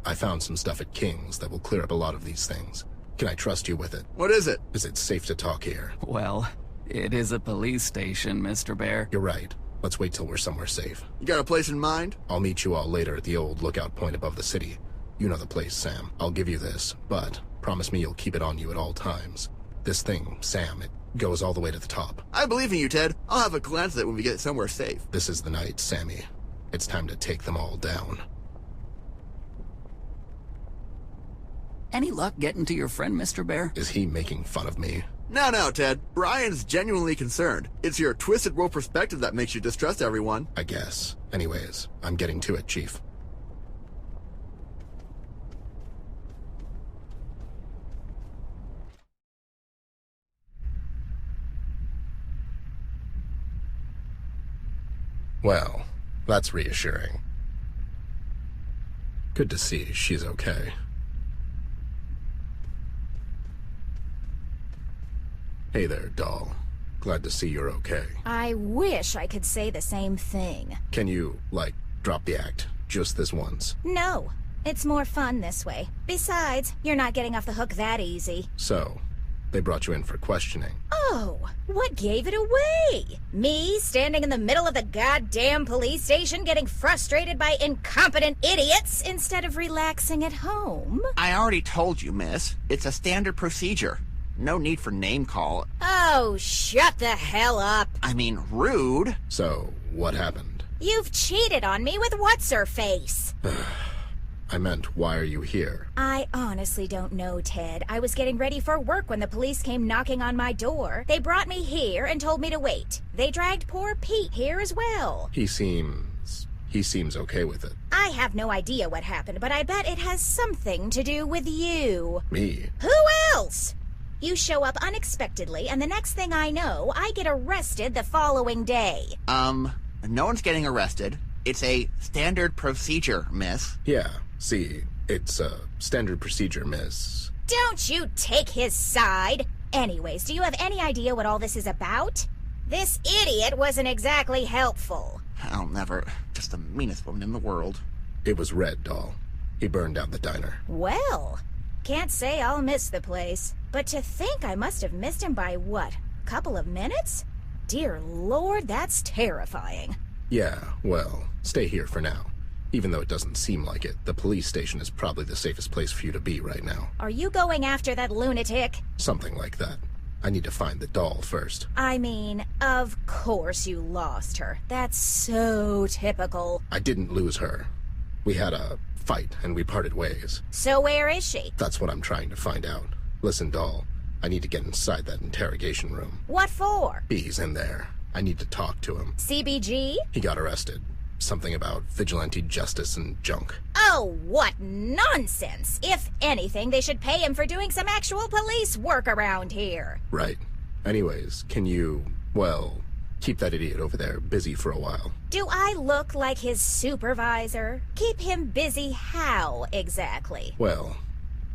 I found some stuff at King's that will clear up a lot of these things. Can I trust you with it? What is it? Is it safe to talk here? Well, it is a police station, Mr. Bear. You're right. Let's wait till we're somewhere safe. You got a place in mind? I'll meet you all later at the old lookout point above the city. You know the place, Sam. I'll give you this, but promise me you'll keep it on you at all times. This thing, Sam, goes all the way to the top. I believe in you, Ted. I'll have a glance at it when we get somewhere safe. This is the night, Sammy. It's time to take them all down. Any luck getting to your friend, Mr. Bear? Is he making fun of me? No, Ted. Brian's genuinely concerned. It's your twisted world perspective that makes you distrust everyone. I guess. Anyways, I'm getting to it, Chief. Well, that's reassuring. Good to see she's okay. Hey there, doll. Glad to see you're okay. I wish I could say the same thing. Can you, drop the act? Just this once? No. It's more fun this way. Besides, you're not getting off the hook that easy. So, they brought you in for questioning. Oh, what gave it away? Me standing in the middle of the goddamn police station getting frustrated by incompetent idiots instead of relaxing at home? I already told you, miss. It's a standard procedure. No need for name call. Oh, shut the hell up. I mean, rude. So, what happened? You've cheated on me with what's-her-face. I meant, why are you here? I honestly don't know, Ted. I was getting ready for work when the police came knocking on my door. They brought me here and told me to wait. They dragged poor Pete here as well. He seems okay with it. I have no idea what happened, but I bet it has something to do with you. Me? Who else? You show up unexpectedly, and the next thing I know, I get arrested the following day. No one's getting arrested. It's a standard procedure, miss. Yeah, see, it's a standard procedure, miss. Don't you take his side. Anyways, do you have any idea what all this is about? This idiot wasn't exactly helpful. I'll never. Just the meanest woman in the world. It was Red, doll. He burned down the diner. Well, can't say I'll miss the place. But to think I must have missed him by, what, a couple of minutes? Dear Lord, that's terrifying. Yeah, well, stay here for now. Even though it doesn't seem like it, the police station is probably the safest place for you to be right now. Are you going after that lunatic? Something like that. I need to find the doll first. I mean, of course you lost her. That's so typical. I didn't lose her. We had a fight, and we parted ways. So where is she? That's what I'm trying to find out. Listen, doll, I need to get inside that interrogation room. What for? He's in there. I need to talk to him. CBG? He got arrested. Something about vigilante justice and junk. Oh, what nonsense! If anything, they should pay him for doing some actual police work around here. Right. Anyways, can you, keep that idiot over there busy for a while? Do I look like his supervisor? Keep him busy how, exactly? Well,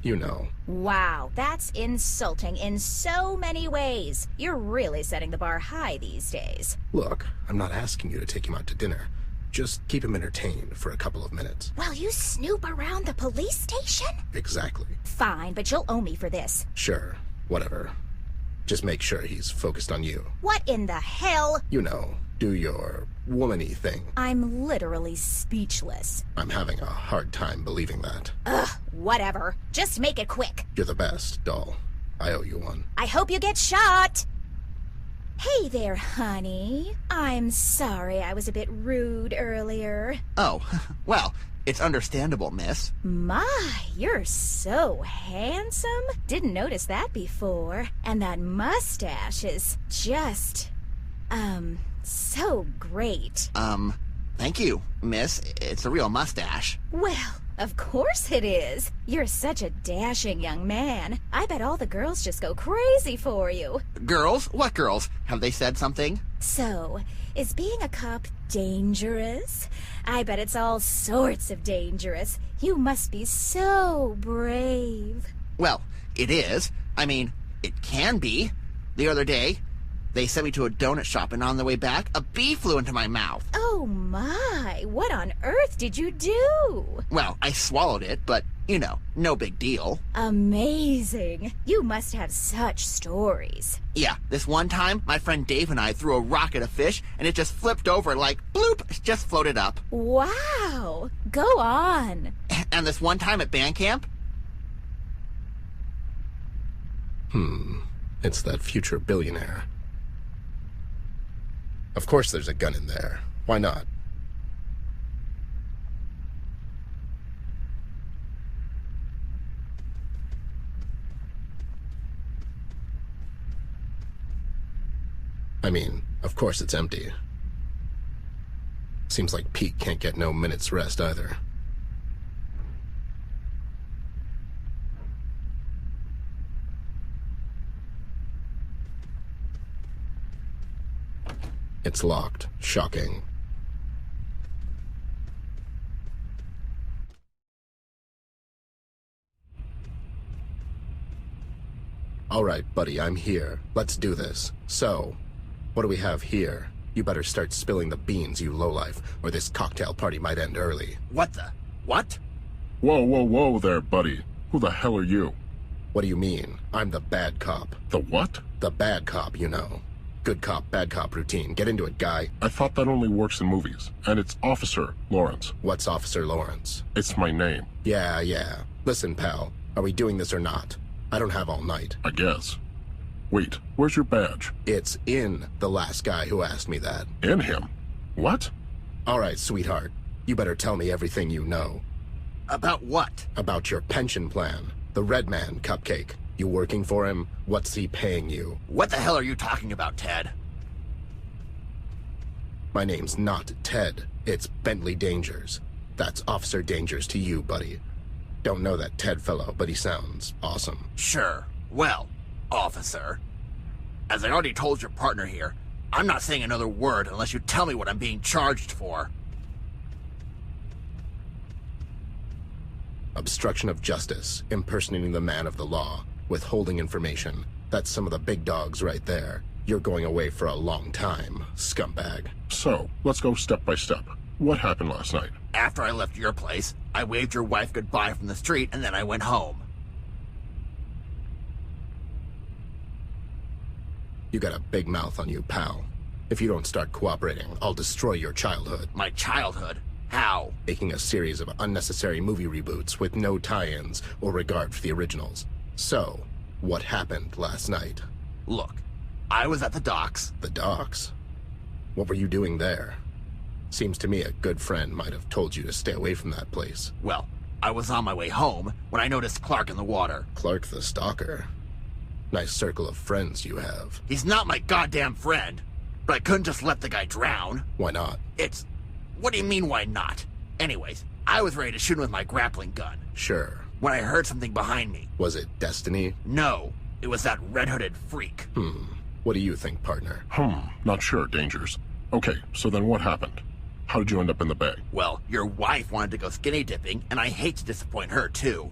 you know. Wow, that's insulting in so many ways. You're really setting the bar high these days. Look, I'm not asking you to take him out to dinner. Just keep him entertained for a couple of minutes. While you snoop around the police station? Exactly. Fine, but you'll owe me for this. Sure, whatever. Just make sure he's focused on you. What in the hell? You know, do your woman-y thing. I'm literally speechless. I'm having a hard time believing that. Ugh, whatever. Just make it quick. You're the best, doll. I owe you one. I hope you get shot! Hey there, honey. I'm sorry I was a bit rude earlier. Oh, well, it's understandable, miss. My, you're so handsome. Didn't notice that before. And that mustache is just, so great. Thank you, miss. It's a real mustache. Well, of course it is. You're such a dashing young man. I bet all the girls just go crazy for you. Girls? What girls? Have they said something? So, is being a cop dangerous? I bet it's all sorts of dangerous. You must be so brave. Well, it is. I mean, it can be. The other day, they sent me to a donut shop, and on the way back, a bee flew into my mouth. Oh my, what on earth did you do? Well, I swallowed it, but, you know, no big deal. Amazing. You must have such stories. Yeah, this one time, my friend Dave and I threw a rock at a fish, and it just flipped over like, bloop, it just floated up. Wow, go on. And this one time at band camp, It's that future billionaire. Of course there's a gun in there. Why not? I mean, of course it's empty. Seems like Pete can't get no minute's rest either. It's locked. Shocking. All right, buddy, I'm here. Let's do this. So, what do we have here? You better start spilling the beans, you lowlife, or this cocktail party might end early. What the? What? Whoa, whoa, whoa there, buddy. Who the hell are you? What do you mean? I'm the bad cop. The what? The bad cop, you know. Good cop, bad cop routine. Get into it, guy. I thought that only works in movies. And it's Officer Lawrence. What's Officer Lawrence? It's my name. Yeah. Listen, pal. Are we doing this or not? I don't have all night. I guess. Wait, where's your badge? It's in the last guy who asked me that. In him? What? All right, sweetheart. You better tell me everything you know. About what? About your pension plan. The Red Man Cupcake. You working for him? What's he paying you? What the hell are you talking about, Ted? My name's not Ted. It's Bentley Dangers. That's Officer Dangers to you, buddy. Don't know that Ted fellow, but he sounds awesome. Sure. Well, officer, as I already told your partner here, I'm not saying another word unless you tell me what I'm being charged for. Obstruction of justice, impersonating the man of the law, withholding information. That's some of the big dogs right there. You're going away for a long time, scumbag. So, let's go step by step. What happened last night? After I left your place, I waved your wife goodbye from the street and then I went home. You got a big mouth on you, pal. If you don't start cooperating, I'll destroy your childhood. My childhood? How? Making a series of unnecessary movie reboots with no tie-ins or regard for the originals. So, what happened last night? Look, I was at the docks. The docks? What were you doing there? Seems to me a good friend might have told you to stay away from that place. Well, I was on my way home when I noticed Clark in the water. Clark the stalker? Nice circle of friends you have. He's not my goddamn friend, but I couldn't just let the guy drown. Why not? What do you mean, why not? Anyways, I was ready to shoot him with my grappling gun. Sure. When I heard something behind me. Was it Destiny? No, it was that red-hooded freak. What do you think, partner? Not sure, Dangers. Okay, so then what happened? How did you end up in the bay? Well, your wife wanted to go skinny dipping, and I hate to disappoint her, too.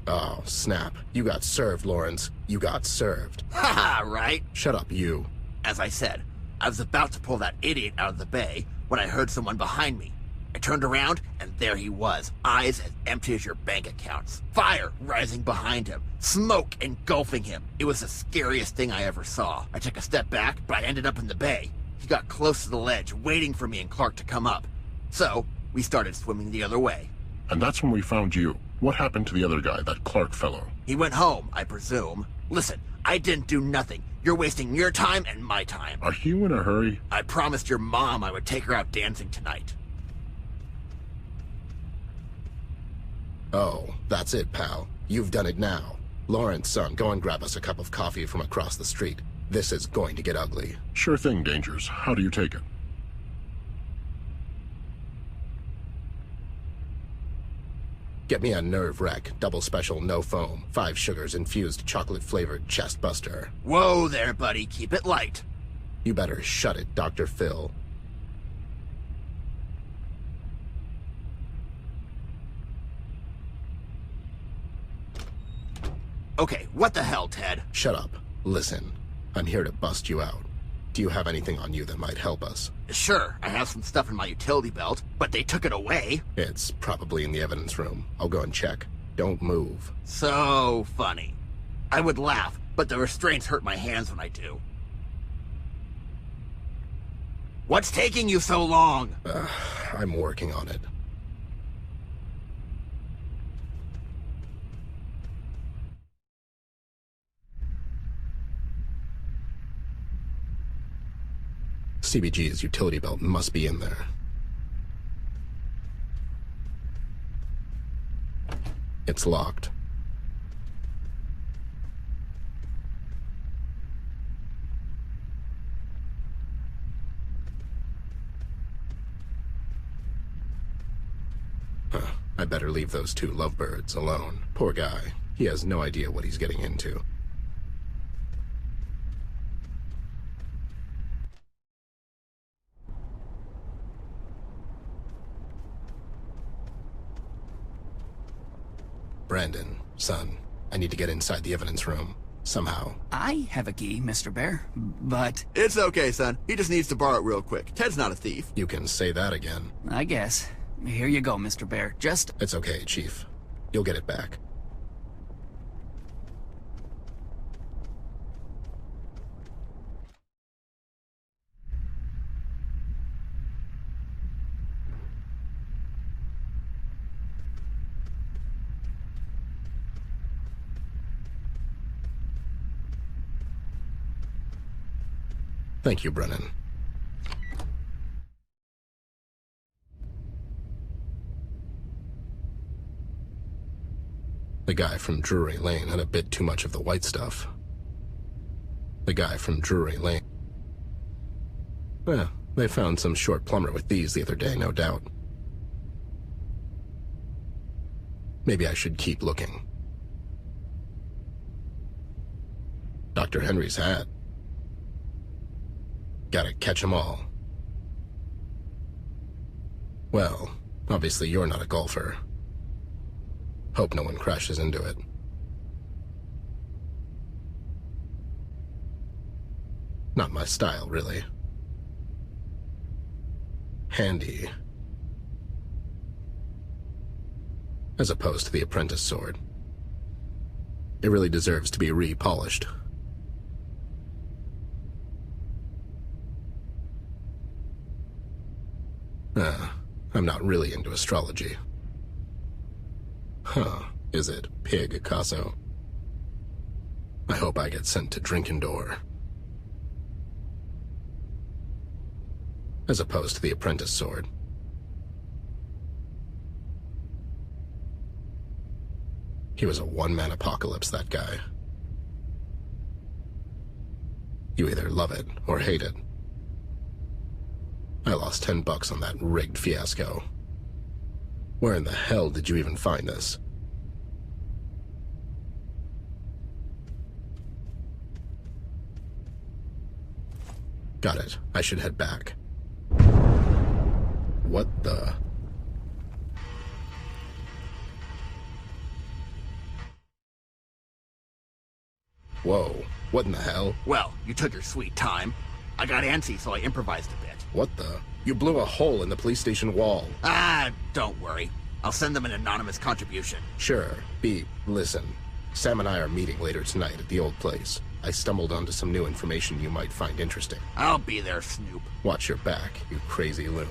Oh, snap. You got served, Lawrence. You got served. Haha, right? Shut up, you. As I said, I was about to pull that idiot out of the bay when I heard someone behind me. I turned around, and there he was, eyes as empty as your bank accounts. Fire rising behind him, smoke engulfing him. It was the scariest thing I ever saw. I took a step back, but I ended up in the bay. He got close to the ledge, waiting for me and Clark to come up. So, we started swimming the other way. And that's when we found you. What happened to the other guy, that Clark fellow? He went home, I presume. Listen, I didn't do nothing. You're wasting your time and my time. Are you in a hurry? I promised your mom I would take her out dancing tonight. Oh, that's it, pal. You've done it now. Lawrence, son, go and grab us a cup of coffee from across the street. This is going to get ugly. Sure thing, Dangers. How do you take it? Get me a nerve wreck, double special, no foam, 5 sugars, infused chocolate-flavored chest buster. Whoa there, buddy. Keep it light. You better shut it, Dr. Phil. Okay, what the hell, Ted? Shut up. Listen, I'm here to bust you out. Do you have anything on you that might help us? Sure, I have some stuff in my utility belt, but they took it away. It's probably in the evidence room. I'll go and check. Don't move. So funny. I would laugh, but the restraints hurt my hands when I do. What's taking you so long? I'm working on it. CBG's utility belt must be in there. It's locked. I better leave those two lovebirds alone. Poor guy. He has no idea what he's getting into. Brandon, son, I need to get inside the evidence room. Somehow. I have a key, Mr. Bear, but... It's okay, son. He just needs to borrow it real quick. Ted's not a thief. You can say that again. I guess. Here you go, Mr. Bear. Just... It's okay, Chief. You'll get it back. Thank you, Brennan. The guy from Drury Lane had a bit too much of the white stuff. The guy from Drury Lane. Well, they found some short plumber with these the other day, no doubt. Maybe I should keep looking. Dr. Henry's hat. Gotta catch 'em all. Well, obviously you're not a golfer. Hope no one crashes into it. Not my style, really. Handy. As opposed to the apprentice sword. It really deserves to be re-polished. I'm not really into astrology. Huh, is it Pig Picasso? I hope I get sent to Drinkendor. As opposed to the apprentice sword. He was a one-man apocalypse, that guy. You either love it or hate it. I lost $10 on that rigged fiasco. Where in the hell did you even find this? Got it. I should head back. What the... Whoa. What in the hell? Well, you took your sweet time. I got antsy, so I improvised a bit. What the? You blew a hole in the police station wall. Ah, don't worry. I'll send them an anonymous contribution. Sure. Listen. Sam and I are meeting later tonight at the old place. I stumbled onto some new information you might find interesting. I'll be there, Snoop. Watch your back, you crazy loon.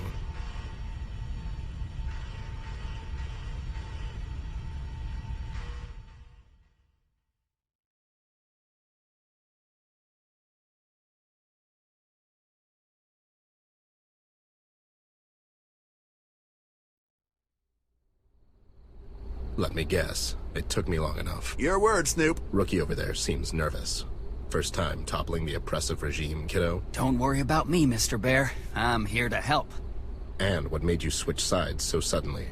Let me guess. It took me long enough. Your word, Snoop. Rookie over there seems nervous. First time toppling the oppressive regime, kiddo? Don't worry about me, Mr. Bear. I'm here to help. And what made you switch sides so suddenly?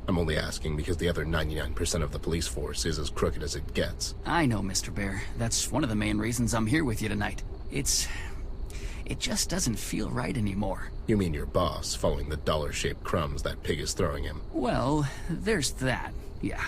I'm only asking because the other 99% of the police force is as crooked as it gets. I know, Mr. Bear. That's one of the main reasons I'm here with you tonight. It just doesn't feel right anymore. You mean your boss following the dollar-shaped crumbs that pig is throwing him? Well, there's that. Yeah.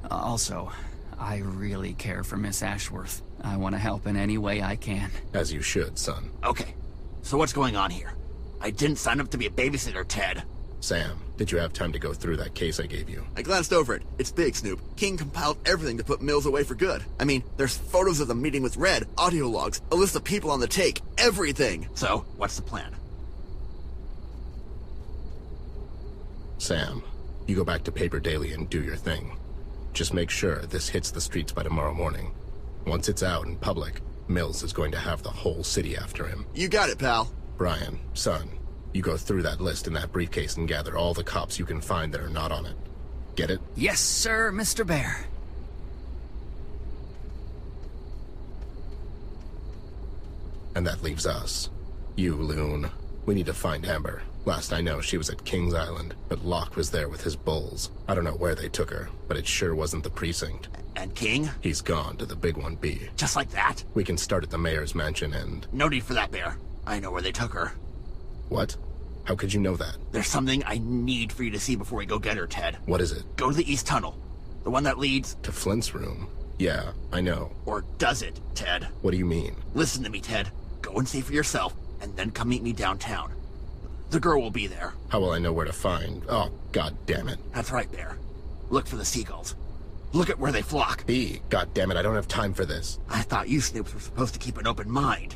Also, I really care for Miss Ashworth. I want to help in any way I can. As you should, son. Okay, so what's going on here? I didn't sign up to be a babysitter, Ted. Sam, did you have time to go through that case I gave you? I glanced over it. It's big, Snoop. King compiled everything to put Mills away for good. I mean, there's photos of the meeting with Red, audio logs, a list of people on the take, everything. So, what's the plan? Sam, you go back to Paper Daily and do your thing. Just make sure this hits the streets by tomorrow morning. Once it's out in public, Mills is going to have the whole city after him. You got it, pal. Brian, son, you go through that list in that briefcase and gather all the cops you can find that are not on it. Get it? Yes, sir, Mr. Bear. And that leaves us. You, Loon. We need to find Amber. Last I know, she was at King's Island, but Locke was there with his bulls. I don't know where they took her, but it sure wasn't the precinct. And King? He's gone to the Big 1B. Just like that? We can start at the mayor's mansion and... No need for that, Bear. I know where they took her. What? How could you know that? There's something I need for you to see before we go get her, Ted. What is it? Go to the East Tunnel. The one that leads... To Flint's room. Yeah, I know. Or does it, Ted? What do you mean? Listen to me, Ted. Go and see for yourself, and then come meet me downtown. The girl will be there. How will I know where to find? Oh, god damn it. That's right, Bear. Look for the seagulls. Look at where they flock. God damn it, I don't have time for this. I thought you snoops were supposed to keep an open mind.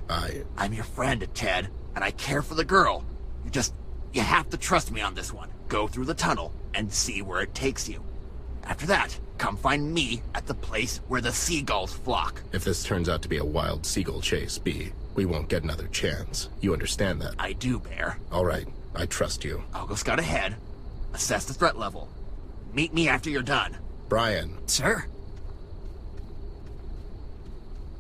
I'm your friend, Ted, and I care for the girl. You have to trust me on this one. Go through the tunnel and see where it takes you. After that, come find me at the place where the seagulls flock. If this turns out to be a wild seagull chase, B, we won't get another chance. You understand that? I do, Bear. All right, I trust you. I'll go scout ahead, assess the threat level. Meet me after you're done. Brian. Sir?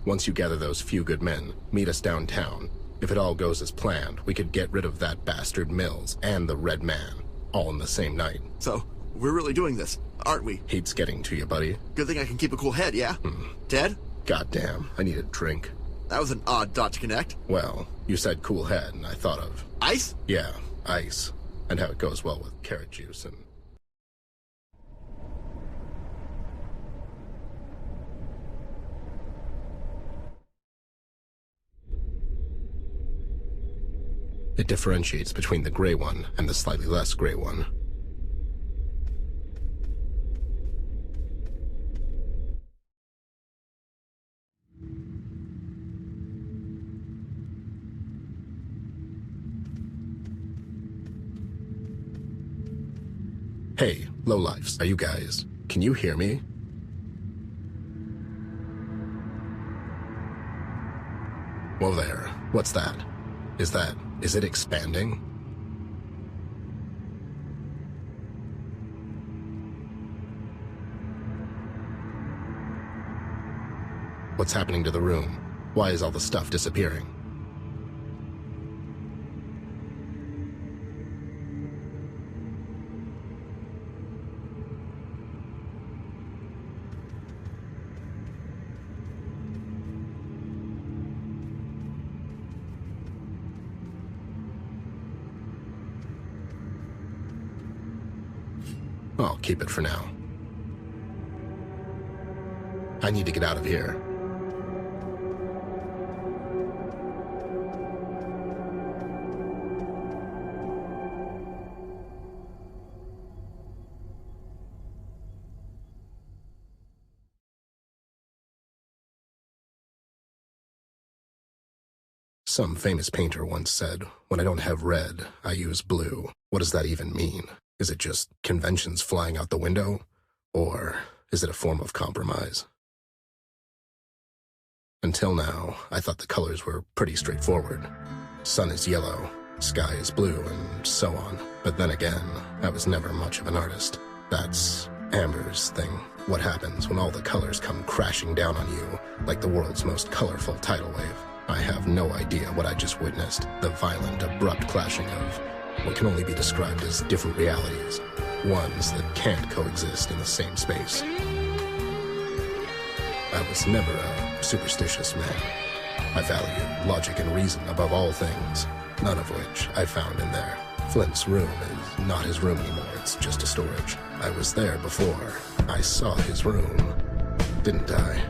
Once you gather those few good men, meet us downtown. If it all goes as planned, we could get rid of that bastard Mills and the Red Man, all in the same night. So, we're really doing this, aren't we? Heat's getting to you, buddy. Good thing I can keep a cool head, yeah? Ted? Goddamn, I need a drink. That was an odd dot to connect. Well, you said cool head, and I thought of... Ice? Yeah, ice. And how it goes well with carrot juice and... It differentiates between the gray one and the slightly less gray one. Hey, lowlifes, are you guys? Can you hear me? Whoa there, what's that? Is it expanding? What's happening to the room? Why is all the stuff disappearing? I'll keep it for now. I need to get out of here. Some famous painter once said, "When I don't have red, I use blue." What does that even mean? Is it just conventions flying out the window? Or is it a form of compromise? Until now, I thought the colors were pretty straightforward. Sun is yellow, sky is blue, and so on. But then again, I was never much of an artist. That's Amber's thing. What happens when all the colors come crashing down on you, like the world's most colorful tidal wave? I have no idea what I just witnessed. The violent, abrupt clashing of what can only be described as different realities. Ones that can't coexist in the same space. I was never a superstitious man. I valued logic and reason above all things, none of which I found in there. Flint's room is not his room anymore, it's just a storage. I was there before. I saw his room, didn't I?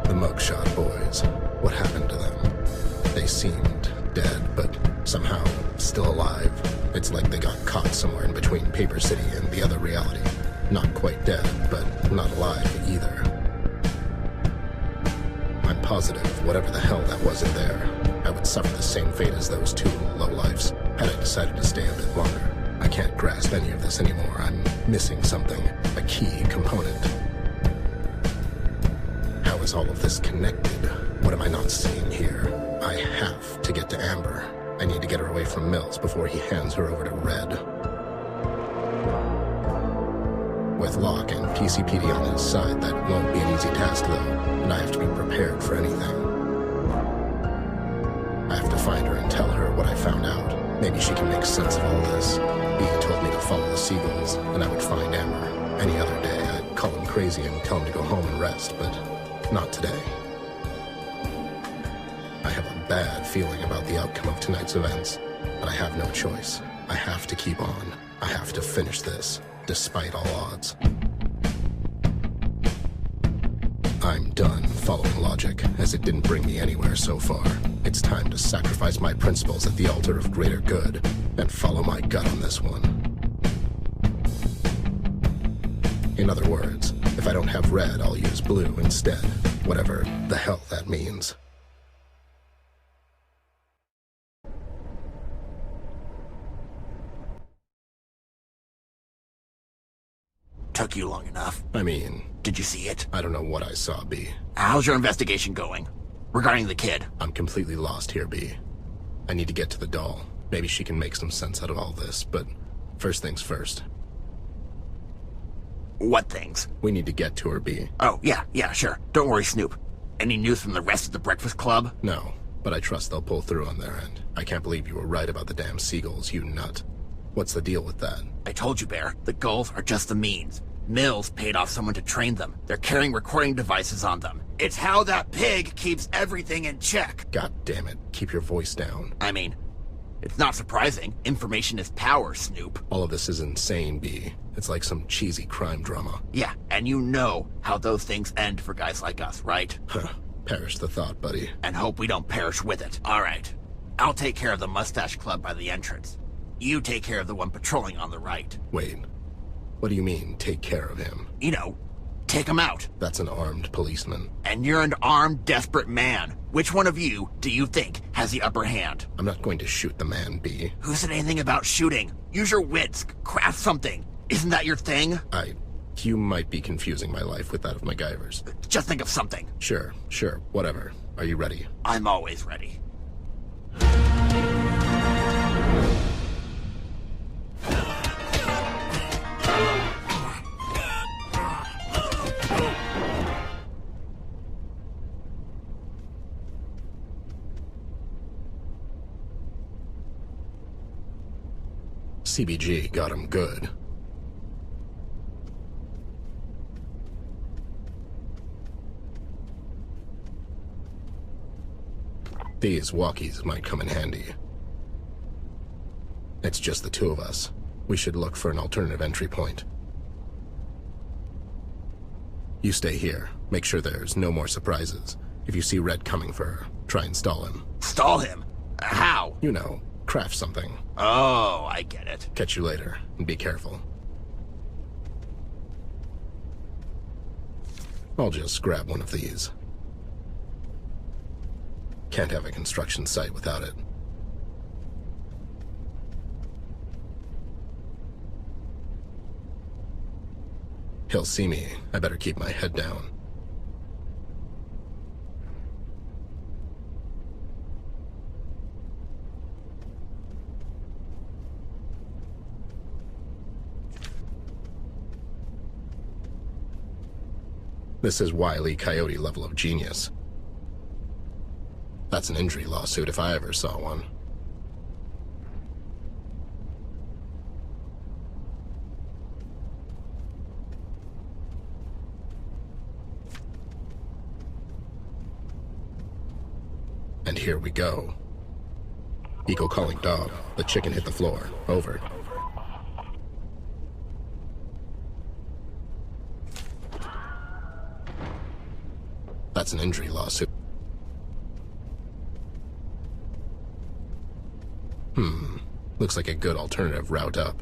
The mugshot boys, what happened to them? They seemed dead, but somehow still alive. It's like they got caught somewhere in between Paper City and the other reality. Not quite dead, but not alive either. I'm positive whatever the hell that was in there, I would suffer the same fate as those two lowlifes had I decided to stay a bit longer. I can't grasp any of this anymore. I'm missing something, a key component. How is all of this connected? What am I not seeing here? I have to get to Amber. I need to get her away from Mills before he hands her over to Red. With Locke and PCPD on his side, that won't be an easy task, though, and I have to be prepared for anything. I have to find her and tell her what I found out. Maybe she can make sense of all this. B told me to follow the seagulls, and I would find Amber. Any other day, I'd call him crazy and tell him to go home and rest, but not today. I have a bad feeling about the outcome of tonight's events, but I have no choice. I have to keep on. I have to finish this, despite all odds. I'm done following logic, as it didn't bring me anywhere so far. It's time to sacrifice my principles at the altar of greater good, and follow my gut on this one. In other words, if I don't have red, I'll use blue instead, whatever the hell that means. Took you long enough. I mean... Did you see it? I don't know what I saw, B. How's your investigation going? Regarding the kid? I'm completely lost here, B. I need to get to the doll. Maybe she can make some sense out of all this, but first things first. What things? We need to get to her, B. Oh, yeah, sure. Don't worry, Snoop. Any news from the rest of the Breakfast Club? No, but I trust they'll pull through on their end. I can't believe you were right about the damn seagulls, you nut. What's the deal with that? I told you, Bear. The gulls are just the means. Mills paid off someone to train them. They're carrying recording devices on them. It's how that pig keeps everything in check. God damn it. Keep your voice down. I mean, it's not surprising. Information is power, Snoop. All of this is insane, B. It's like some cheesy crime drama. Yeah, and you know how those things end for guys like us, right? Huh. Perish the thought, buddy. And hope we don't perish with it. All right. I'll take care of the Mustache Club by the entrance. You take care of the one patrolling on the right. Wait. What do you mean, take care of him? You know, take him out. That's an armed policeman. And you're an armed, desperate man. Which one of you do you think has the upper hand? I'm not going to shoot the man, B. Who said anything about shooting? Use your wits. Craft something. Isn't that your thing? You might be confusing my life with that of MacGyver's. Just think of something. Sure, whatever. Are you ready? I'm always ready. CBG got him good. These walkies might come in handy. It's just the two of us. We should look for an alternative entry point. You stay here. Make sure there's no more surprises. If you see Red coming for her, try and stall him. Stall him? How? You know, craft something. Oh, I get it. Catch you later, and be careful. I'll just grab one of these. Can't have a construction site without it. He'll see me. I better keep my head down. This is Wile E. Coyote level of genius. That's an injury lawsuit if I ever saw one. And here we go. Eco calling dog. The chicken hit the floor. Over. That's an injury lawsuit. Looks like a good alternative route up.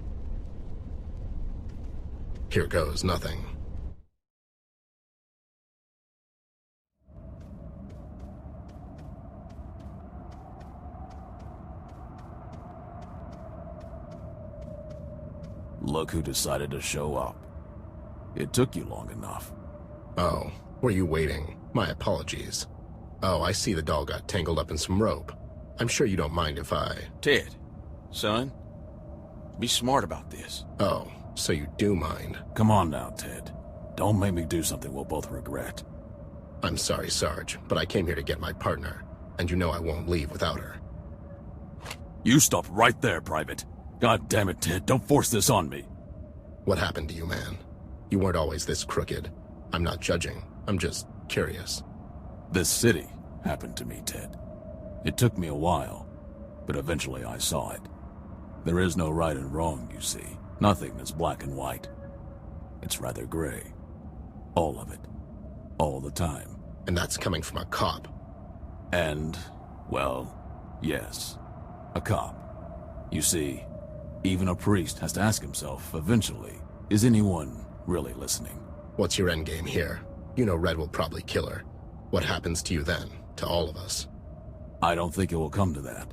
Here goes nothing. Look who decided to show up. It took you long enough. Oh, were you waiting? My apologies. Oh, I see the doll got tangled up in some rope. I'm sure you don't mind if I... Ted, son, be smart about this. Oh, so you do mind. Come on now, Ted. Don't make me do something we'll both regret. I'm sorry, Sarge, but I came here to get my partner, and you know I won't leave without her. You stop right there, Private. God damn it, Ted, don't force this on me. What happened to you, man? You weren't always this crooked. I'm not judging. I'm just curious. This city happened to me, Ted. It took me a while, but eventually I saw it. There is no right and wrong, you see. Nothing is black and white. It's rather gray. All of it. All the time. And that's coming from a cop. And, well, yes. A cop. You see, even a priest has to ask himself, eventually, is anyone really listening? What's your endgame here? You know Red will probably kill her. What happens to you then? To all of us? I don't think it will come to that.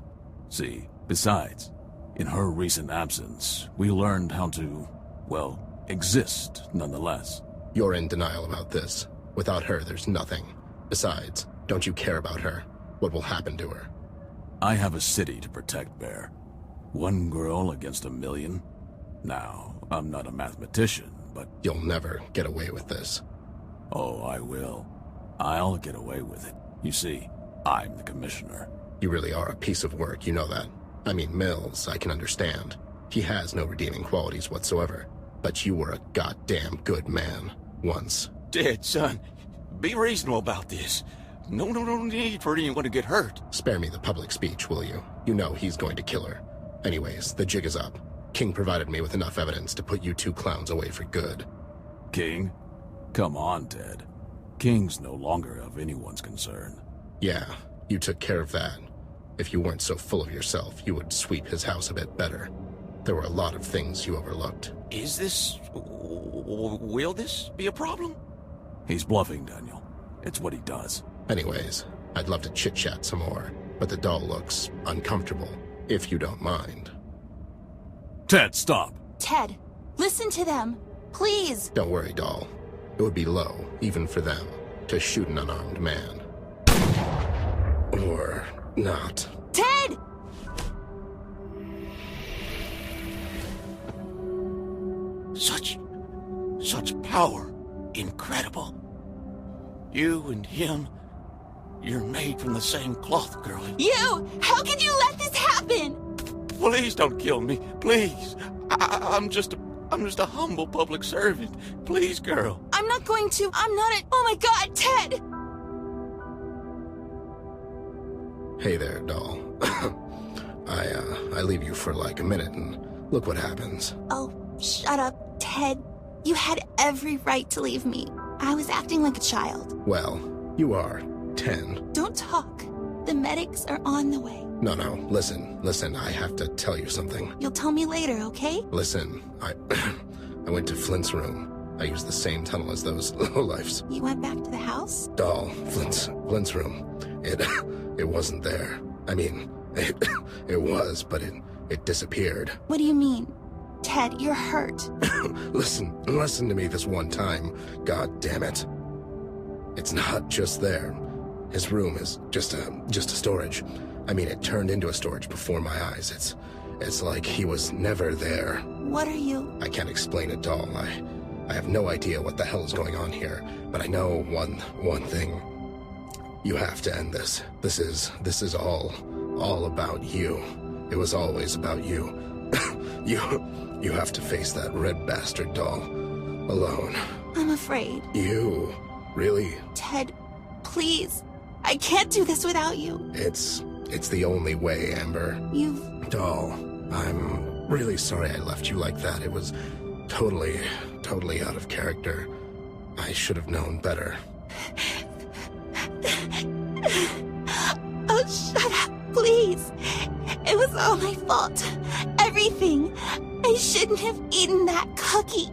See, besides, in her recent absence, we learned how to, well, exist nonetheless. You're in denial about this. Without her, there's nothing. Besides, don't you care about her? What will happen to her? I have a city to protect, Bear. One girl against 1,000,000? Now, I'm not a mathematician, but... You'll never get away with this. Oh, I will. I'll get away with it. You see, I'm the commissioner. You really are a piece of work, you know that. I mean, Mills, I can understand. He has no redeeming qualities whatsoever. But you were a goddamn good man. Once. Ted, son, be reasonable about this. No need for anyone to get hurt. Spare me the public speech, will you? You know he's going to kill her. Anyways, the jig is up. King provided me with enough evidence to put you two clowns away for good. King? Come on, Ted. King's no longer of anyone's concern. Yeah, you took care of that. If you weren't so full of yourself, you would sweep his house a bit better. There were a lot of things you overlooked. Is this... will this be a problem? He's bluffing, Daniel. It's what he does. Anyways, I'd love to chit-chat some more, but the doll looks uncomfortable, if you don't mind. Ted, stop! Ted, listen to them. Please! Don't worry, doll. It would be low, even for them, to shoot an unarmed man. Or not. Ted! Such power. Incredible. You and him, you're made from the same cloth, girlie. You! How could you let this happen? Please don't kill me. Please. I'm just a humble public servant. Please, girl. I'm not going to. I'm not a... Oh my god, Ted! Hey there, doll. I leave you for like a minute and look what happens. Oh, shut up, Ted. You had every right to leave me. I was acting like a child. Well, you are 10. Don't talk. The medics are on the way. No, listen, I have to tell you something. You'll tell me later, okay? Listen, I went to Flint's room. I used the same tunnel as those lowlifes. You went back to the house? Doll, Flint's room. It wasn't there. I mean, it was, but it disappeared. What do you mean? Ted, you're hurt. Listen to me this one time. God damn it. It's not just there. His room is just a storage. I mean, it turned into a storage before my eyes. It's like he was never there. What are you? I can't explain it, doll. I have no idea what the hell is going on here, but I know one thing. You have to end this. This is all about you. It was always about you. You have to face that red bastard, doll. Alone. I'm afraid. You? Really? Ted, please. I can't do this without you. It's the only way, Amber. Doll, I'm really sorry I left you like that. It was totally out of character. I should have known better. Oh, shut up, please. It was all my fault. Everything. I shouldn't have eaten that cookie.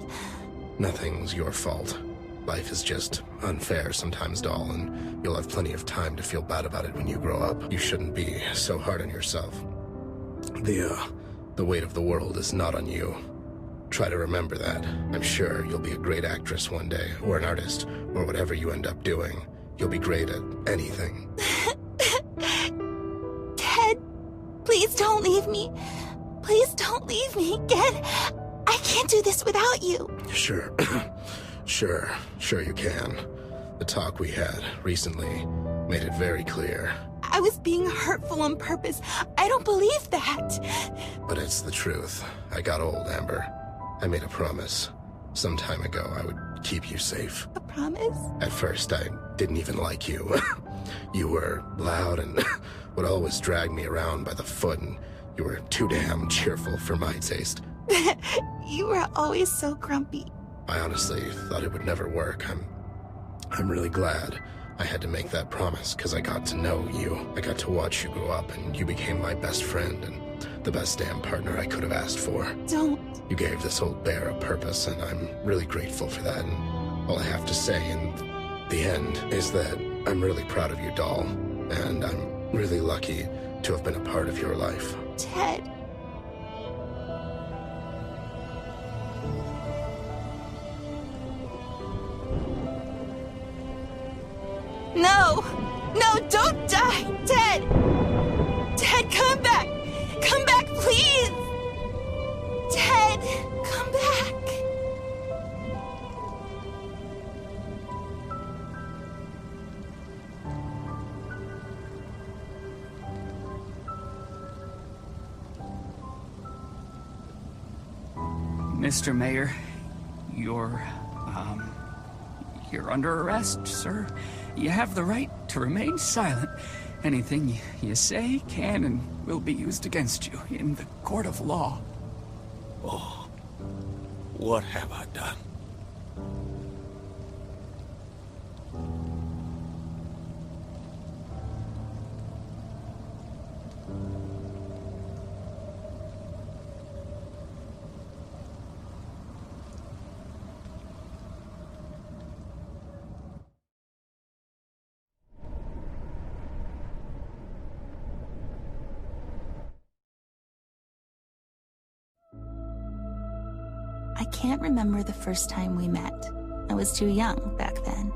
Nothing's your fault. Life is just unfair sometimes, doll, and you'll have plenty of time to feel bad about it when you grow up. You shouldn't be so hard on yourself. The weight of the world is not on you. Try to remember that. I'm sure you'll be a great actress one day, or an artist, or whatever you end up doing. You'll be great at anything. Ted, please don't leave me. Please don't leave me again. I can't do this without you. Sure. Sure you can. The talk we had recently made it very clear. I was being hurtful on purpose. I don't believe that. But it's the truth. I got old, Amber. I made a promise. Some time ago, I would keep you safe. A promise? At first, I didn't even like you. You were loud and would always drag me around by the foot, and you were too damn cheerful for my taste. You were always so grumpy. I honestly thought it would never work. I'm really glad I had to make that promise, because I got to know you. I got to watch you grow up, and you became my best friend and the best damn partner I could have asked for. Don't. You gave this old bear a purpose, and I'm really grateful for that. And all I have to say in the end is that I'm really proud of you, doll, and I'm really lucky to have been a part of your life. Ted. No! No, don't die! Ted! Ted, come back! Come back, please! Ted, come back! Mr. Mayor, you're under arrest, sir. You have the right to remain silent. Anything you say can and will be used against you in the court of law. Oh, what have I done? I can't remember the first time we met. I was too young back then.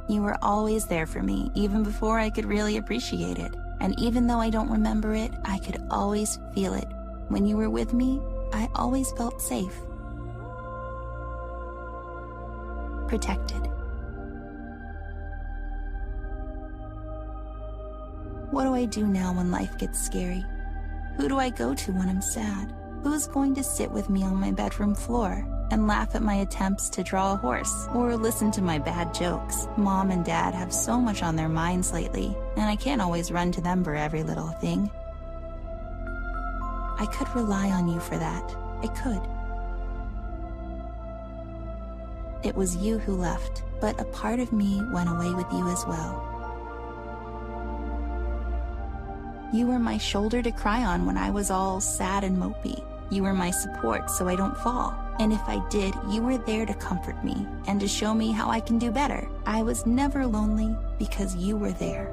You were always there for me, even before I could really appreciate it. And even though I don't remember it, I could always feel it. When you were with me, I always felt safe. Protected. What do I do now when life gets scary? Who do I go to when I'm sad? Who's going to sit with me on my bedroom floor and laugh at my attempts to draw a horse or listen to my bad jokes? Mom and Dad have so much on their minds lately, and I can't always run to them for every little thing. I could rely on you for that. I could. It was you who left, but a part of me went away with you as well. You were my shoulder to cry on when I was all sad and mopey. You were my support so I don't fall. And if I did, you were there to comfort me and to show me how I can do better. I was never lonely because you were there.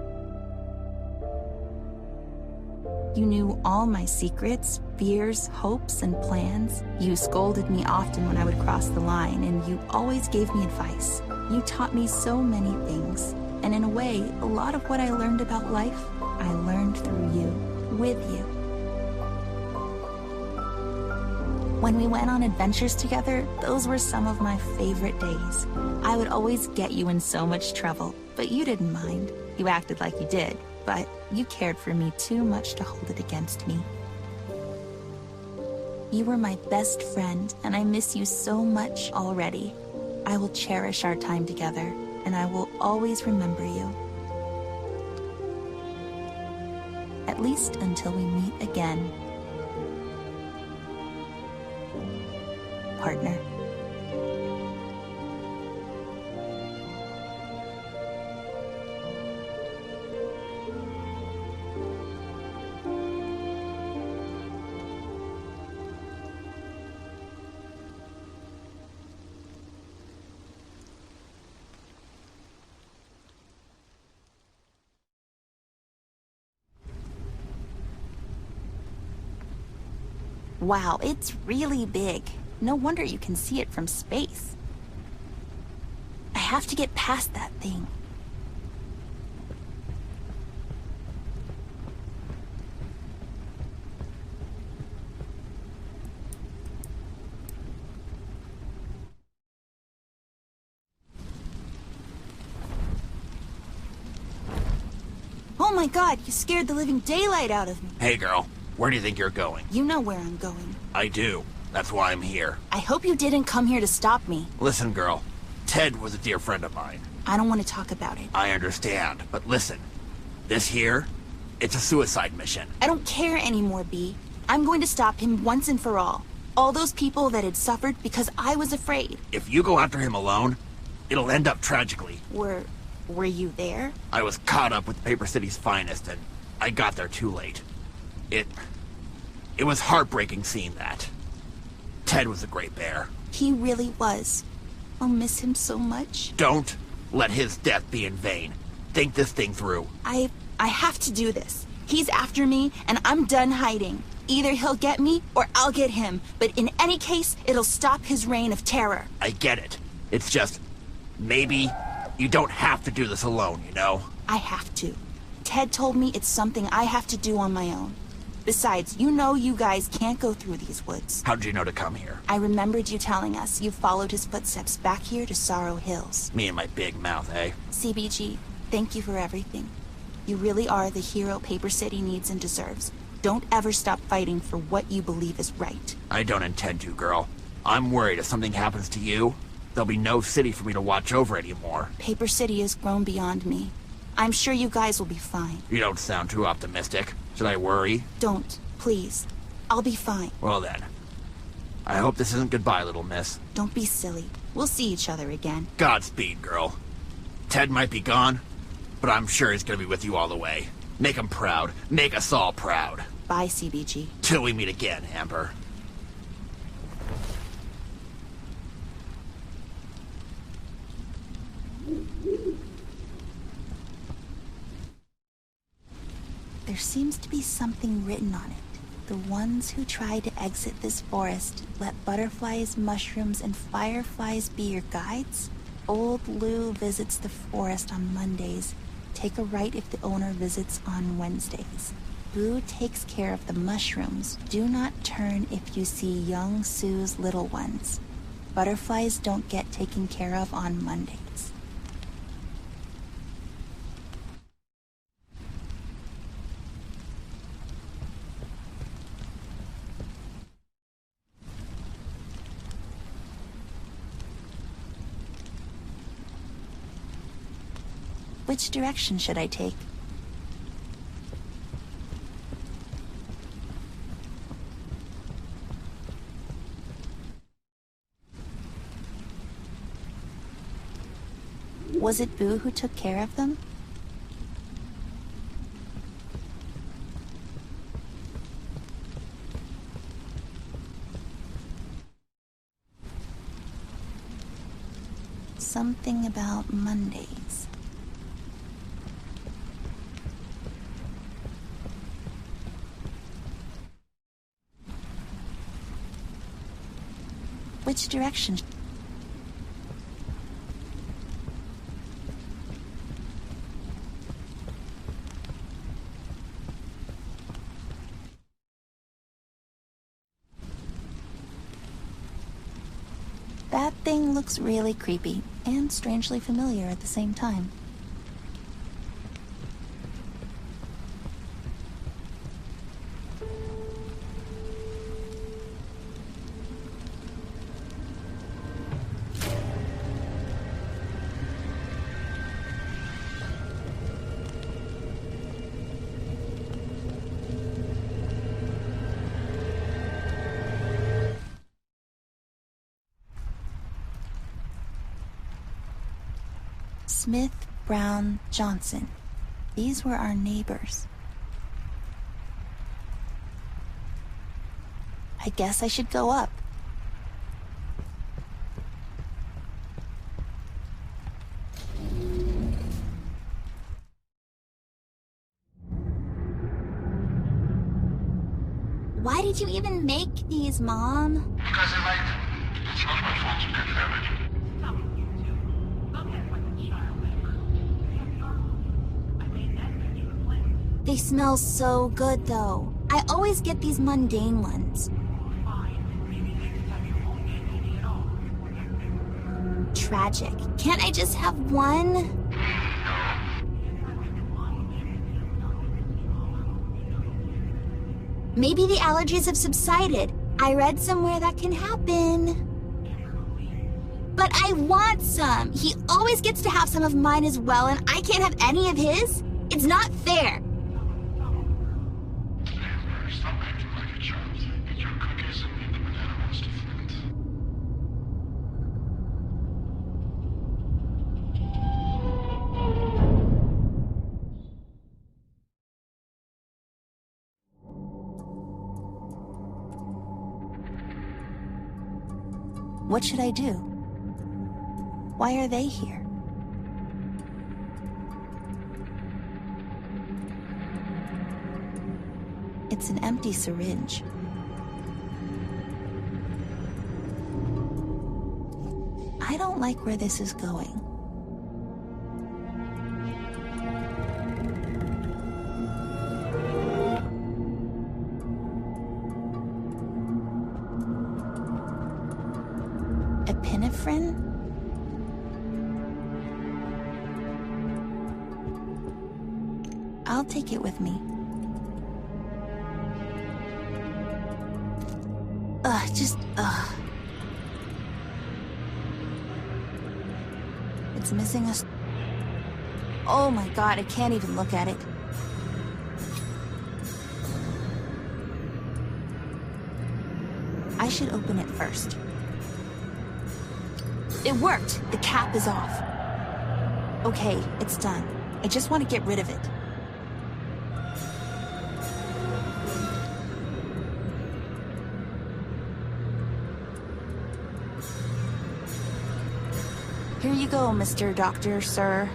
You knew all my secrets, fears, hopes, and plans. You scolded me often when I would cross the line, and you always gave me advice. You taught me so many things. And in a way, a lot of what I learned about life, I learned through you, with you. When we went on adventures together, those were some of my favorite days. I would always get you in so much trouble, but you didn't mind. You acted like you did, but you cared for me too much to hold it against me. You were my best friend, and I miss you so much already. I will cherish our time together, and I will always remember you. At least until we meet again. Partner. Wow, it's really big. No wonder you can see it from space. I have to get past that thing. Oh my god, you scared the living daylight out of me. Hey girl, where do you think you're going? You know where I'm going. I do. That's why I'm here. I hope you didn't come here to stop me. Listen, girl. Ted was a dear friend of mine. I don't want to talk about it. I understand, but listen. This here, it's a suicide mission. I don't care anymore, B. I'm going to stop him once and for all. All those people that had suffered because I was afraid. If you go after him alone, it'll end up tragically. Were you there? I was caught up with Paper City's finest, and I got there too late. It was heartbreaking seeing that. Ted was a great bear. He really was. I'll miss him so much. Don't let his death be in vain. Think this thing through. I have to do this. He's after me, and I'm done hiding. Either he'll get me, or I'll get him. But in any case, it'll stop his reign of terror. I get it. It's just, maybe you don't have to do this alone, you know? I have to. Ted told me it's something I have to do on my own. Besides, you know you guys can't go through these woods. How'd you know to come here? I remembered you telling us you followed his footsteps back here to Sorrow Hills. Me and my big mouth, eh? CBG, thank you for everything. You really are the hero Paper City needs and deserves. Don't ever stop fighting for what you believe is right. I don't intend to, girl. I'm worried if something happens to you, there'll be no city for me to watch over anymore. Paper City has grown beyond me. I'm sure you guys will be fine. You don't sound too optimistic. Should I worry? Don't, please. I'll be fine. Well then. I hope this isn't goodbye, little miss. Don't be silly. We'll see each other again. Godspeed, girl. Ted might be gone, but I'm sure he's gonna be with you all the way. Make him proud. Make us all proud. Bye, CBG. Till we meet again, Amber. There seems to be something written on it. The ones who try to exit this forest, let butterflies, mushrooms, and fireflies be your guides. Old Lou visits the forest on Mondays. Take a right if the owner visits on Wednesdays. Boo takes care of the mushrooms. Do not turn if you see young Sue's little ones. Butterflies don't get taken care of on Mondays. Which direction should I take? Was it Boo who took care of them? Something about Mondays. Which direction? That thing looks really creepy and strangely familiar at the same time. Smith, Brown, Johnson. These were our neighbors. I guess I should go up. Why did you even make these, Mom? Because I like them. It's not my fault you can have it. They smell so good, though. I always get these mundane ones. Tragic. Can't I just have one? Maybe the allergies have subsided. I read somewhere that can happen. But I want some. He always gets to have some of mine as well, and I can't have any of his. It's not fair. Stop acting like a child. Eat your cookies and leave the banana ones to Flint. What should I do? Why are they here? It's an empty syringe. I don't like where this is going. Epinephrine? I'll take it with me. It's missing a... Oh my god, I can't even look at it. I should open it first. It worked! The cap is off. Okay, it's done. I just want to get rid of it. Here you go, Mr. Doctor, sir.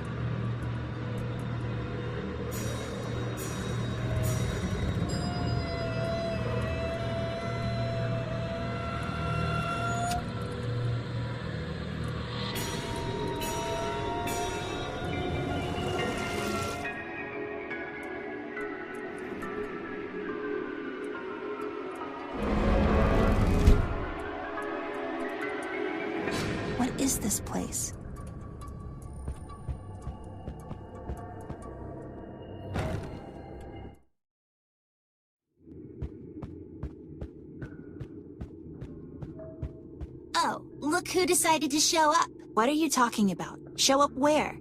What is this place? Oh, look who decided to show up. What are you talking about? Show up where?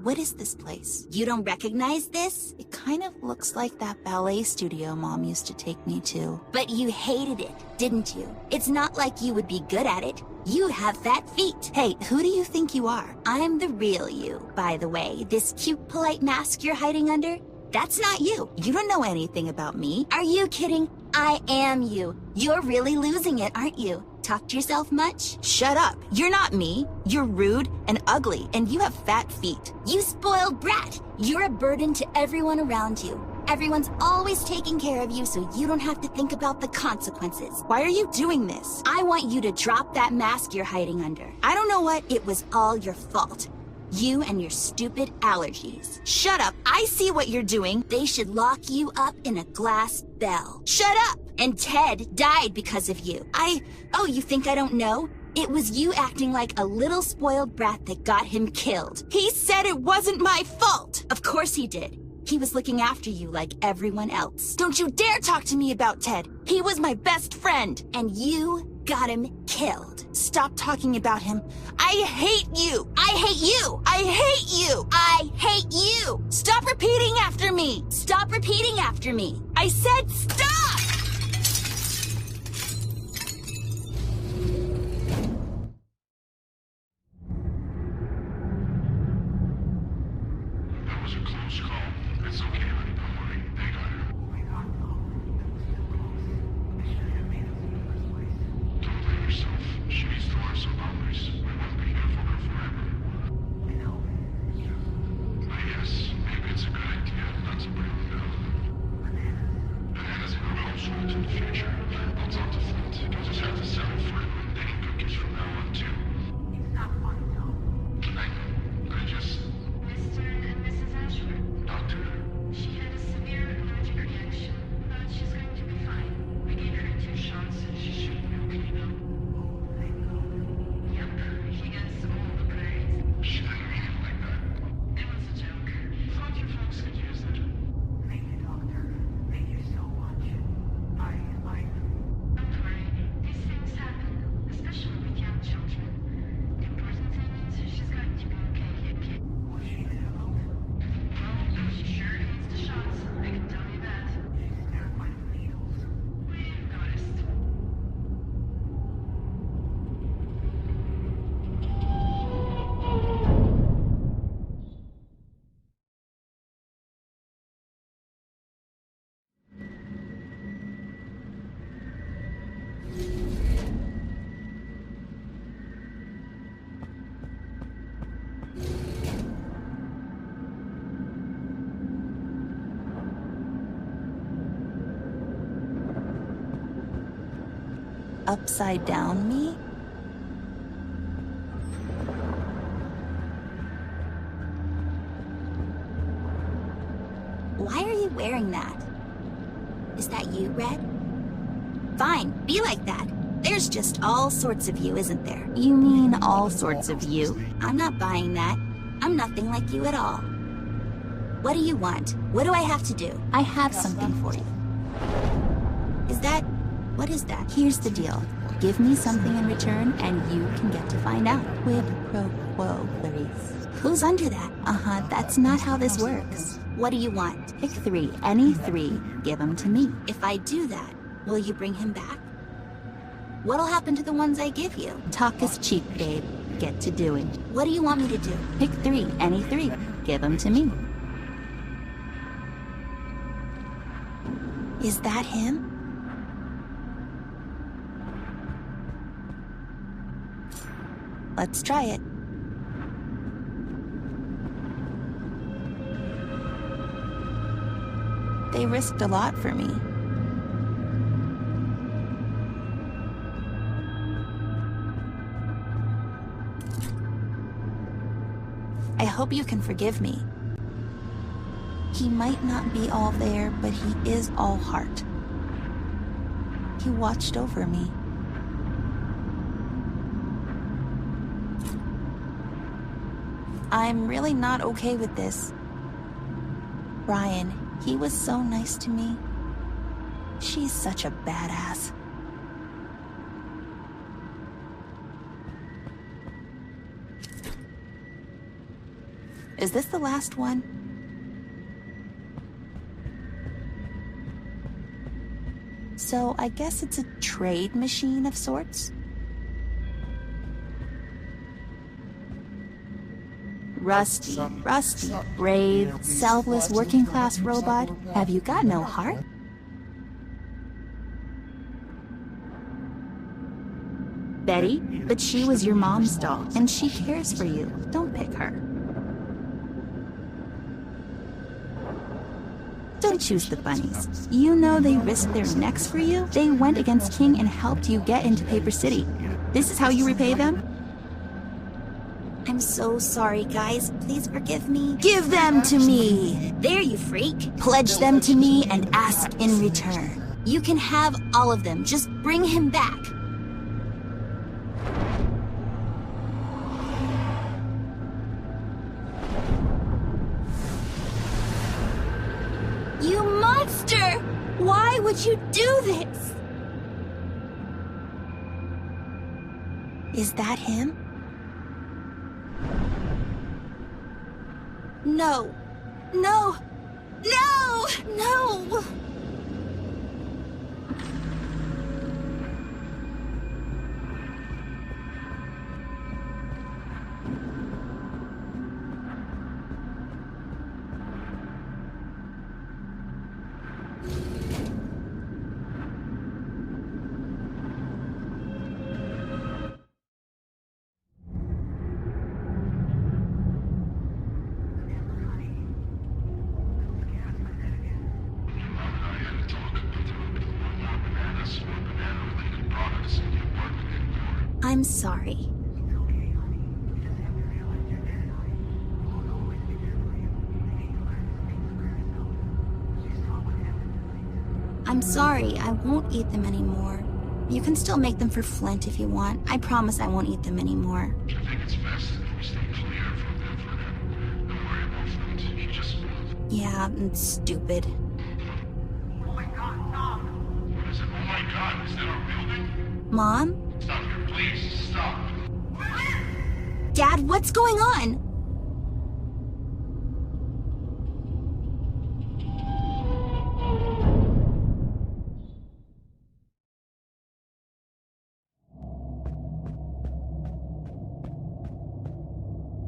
What is this place? You don't recognize this? It kind of looks like that ballet studio Mom used to take me to. But you hated it, didn't you? It's not like you would be good at it. You have fat feet. Hey, who do you think you are? I'm the real you, by the way. This cute, polite mask you're hiding under? That's not you. You don't know anything about me. Are you kidding? I am you. You're really losing it, aren't you? Talk to yourself much? Shut up. You're not me. You're rude and ugly, and you have fat feet. You spoiled brat. You're a burden to everyone around you. Everyone's always taking care of you so you don't have to think about the consequences. Why are you doing this? I want you to drop that mask you're hiding under. I don't know what. It was all your fault. You and your stupid allergies. Shut up. I see what you're doing. They should lock you up in a glass bell. Shut up. And Ted died because of you. Oh, you think I don't know? It was you acting like a little spoiled brat that got him killed. He said it wasn't my fault. Of course he did. He was looking after you like everyone else. Don't you dare talk to me about Ted. He was my best friend. And you got him killed. Stop talking about him. I hate you. I hate you. I hate you. I hate you. Stop repeating after me. Stop repeating after me. I said stop. That was a close call. It's okay, honey. Don't worry. They got her. Don't blame yourself. She needs to learn some boundaries. We won't be here for her forever. But yes, maybe it's a good idea not to bring them down. Bananas in her household in the future. I'll talk to Flint. You'll just have to settle for dating cookies from now on, too. I just... Mr. and Mrs. Ashford. Doctor. She had a severe upside down me? Why are you wearing that? Is that you, Red? Fine, be like that. There's just all sorts of you, isn't there? You mean all sorts of you? I'm not buying that. I'm nothing like you at all. What do you want? What do I have to do? I have something for you. Is that... what is that? Here's the deal. Give me something in return, and you can get to find out. Quid pro quo, Clarice. Who's under that? That's not how this works. What do you want? Pick 3, any 3. Give them to me. If I do that, will you bring him back? What'll happen to the ones I give you? Talk is cheap, babe. Get to doing. What do you want me to do? Pick 3, any 3. Give them to me. Is that him? Let's try it. They risked a lot for me. I hope you can forgive me. He might not be all there, but he is all heart. He watched over me. I'm really not okay with this. Brian, he was so nice to me. She's such a badass. Is this the last one? So I guess it's a trade machine of sorts? Rusty, brave, selfless, working-class robot. Have you got no heart? Betty? But she was your mom's doll, and she cares for you. Don't pick her. Don't choose the bunnies. You know they risked their necks for you? They went against King and helped you get into Paper City. This is how you repay them? I'm so sorry, guys. Please forgive me. Give them to me! There, you freak. Pledge them to me and ask in return. You can have all of them. Just bring him back. You monster! Why would you do this? Is that him? No! No! No! No! I'm sorry. I'm sorry, I won't eat them anymore. You can still make them for Flint if you want. I promise I won't eat them anymore. I think it's best that we stay clear from them for now. Don't worry about Flint. He just moved. Yeah, it's stupid. Oh my god, Mom! What is it? Oh my god, is that our building? Mom? Stop here, please. Stop. Dad, what's going on?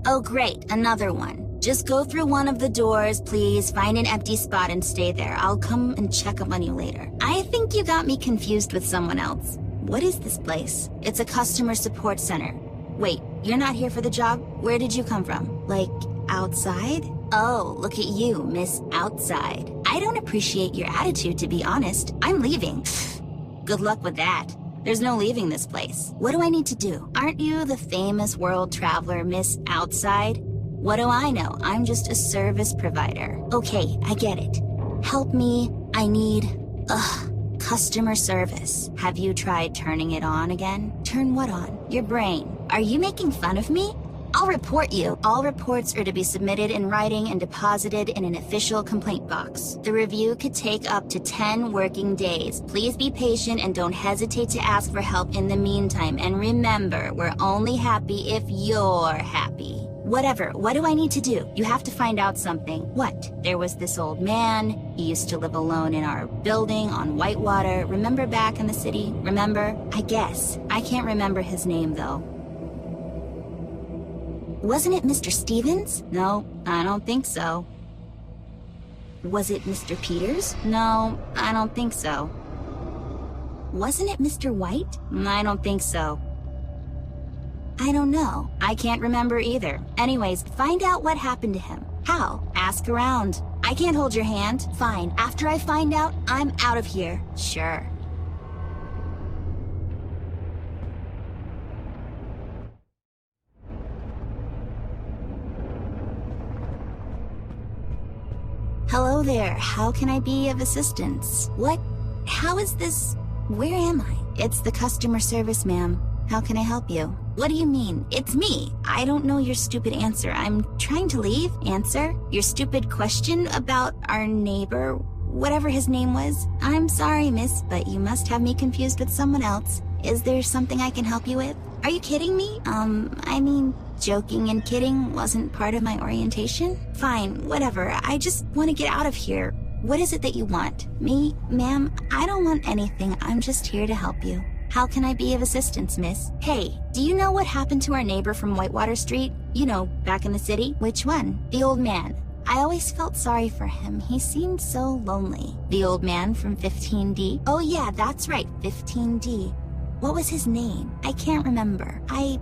Oh great, another one. Just go through one of the doors, please. Find an empty spot and stay there. I'll come and check up on you later. I think you got me confused with someone else. What is this place? It's a customer support center. Wait, you're not here for the job? Where did you come from? Like, outside? Oh, look at you, Miss Outside. I don't appreciate your attitude, to be honest. I'm leaving. Good luck with that. There's no leaving this place. What do I need to do? Aren't you the famous world traveler, Miss Outside? What do I know? I'm just a service provider. Okay, I get it. Help me. I need... customer service. Have you tried turning it on again? Turn what on? Your brain. Are you making fun of me? I'll report you. All reports are to be submitted in writing and deposited in an official complaint box. The review could take up to 10 working days. Please be patient and don't hesitate to ask for help in the meantime. And remember, we're only happy if you're happy. Whatever, what do I need to do? You have to find out something. What? There was this old man. He used to live alone in our building on Whitewater. Remember back in the city? Remember? I guess. I can't remember his name, though. Wasn't it Mr. Stevens? No, I don't think so. Was it Mr. Peters? No, I don't think so. Wasn't it Mr. White? I don't think so. I don't know. I can't remember either. Anyways, find out what happened to him. How? Ask around. I can't hold your hand. Fine. After I find out, I'm out of here. Sure. Hello there. How can I be of assistance? What? How is this? Where am I? It's the customer service, ma'am. How can I help you? What do you mean? It's me. I don't know your stupid answer. I'm trying to leave. Answer? Your stupid question about our neighbor, whatever his name was? I'm sorry, miss, but you must have me confused with someone else. Is there something I can help you with? Are you kidding me? I mean, joking and kidding wasn't part of my orientation? Fine, whatever. I just want to get out of here. What is it that you want? Me? Ma'am, I don't want anything. I'm just here to help you. How can I be of assistance, miss? Hey, do you know what happened to our neighbor from Whitewater Street? You know, back in the city? Which one? The old man. I always felt sorry for him. He seemed so lonely. The old man from 15D? Oh yeah, that's right, 15D. What was his name? I can't remember. I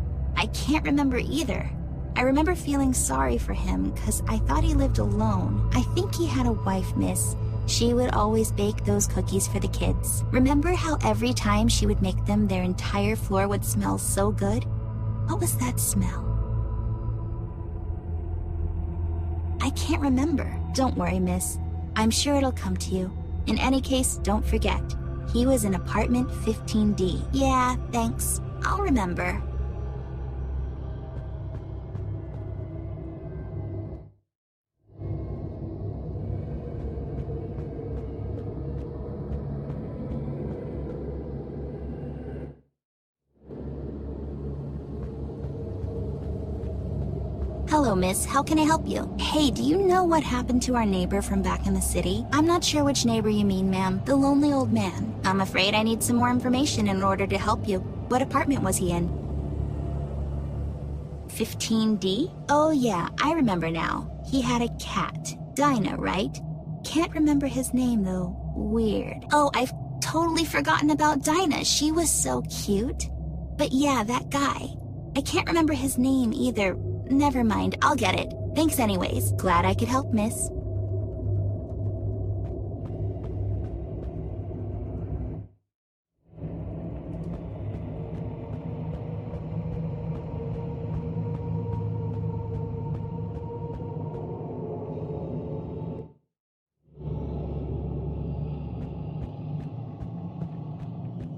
can't remember either. I remember feeling sorry for him because I thought he lived alone. I think he had a wife, miss. She would always bake those cookies for the kids. Remember how every time she would make them, their entire floor would smell so good? What was that smell? I can't remember. Don't worry, miss. I'm sure it'll come to you. In any case, don't forget. He was in apartment 15D. Yeah, thanks. I'll remember. Hello, miss. How can I help you? Hey, do you know what happened to our neighbor from back in the city? I'm not sure which neighbor you mean, ma'am. The lonely old man. I'm afraid I need some more information in order to help you. What apartment was he in? 15D? Oh yeah, I remember now. He had a cat. Dinah, right? Can't remember his name, though. Weird. Oh, I've totally forgotten about Dinah. She was so cute. But yeah, that guy. I can't remember his name either. Never mind, I'll get it. Thanks anyways. Glad I could help, miss.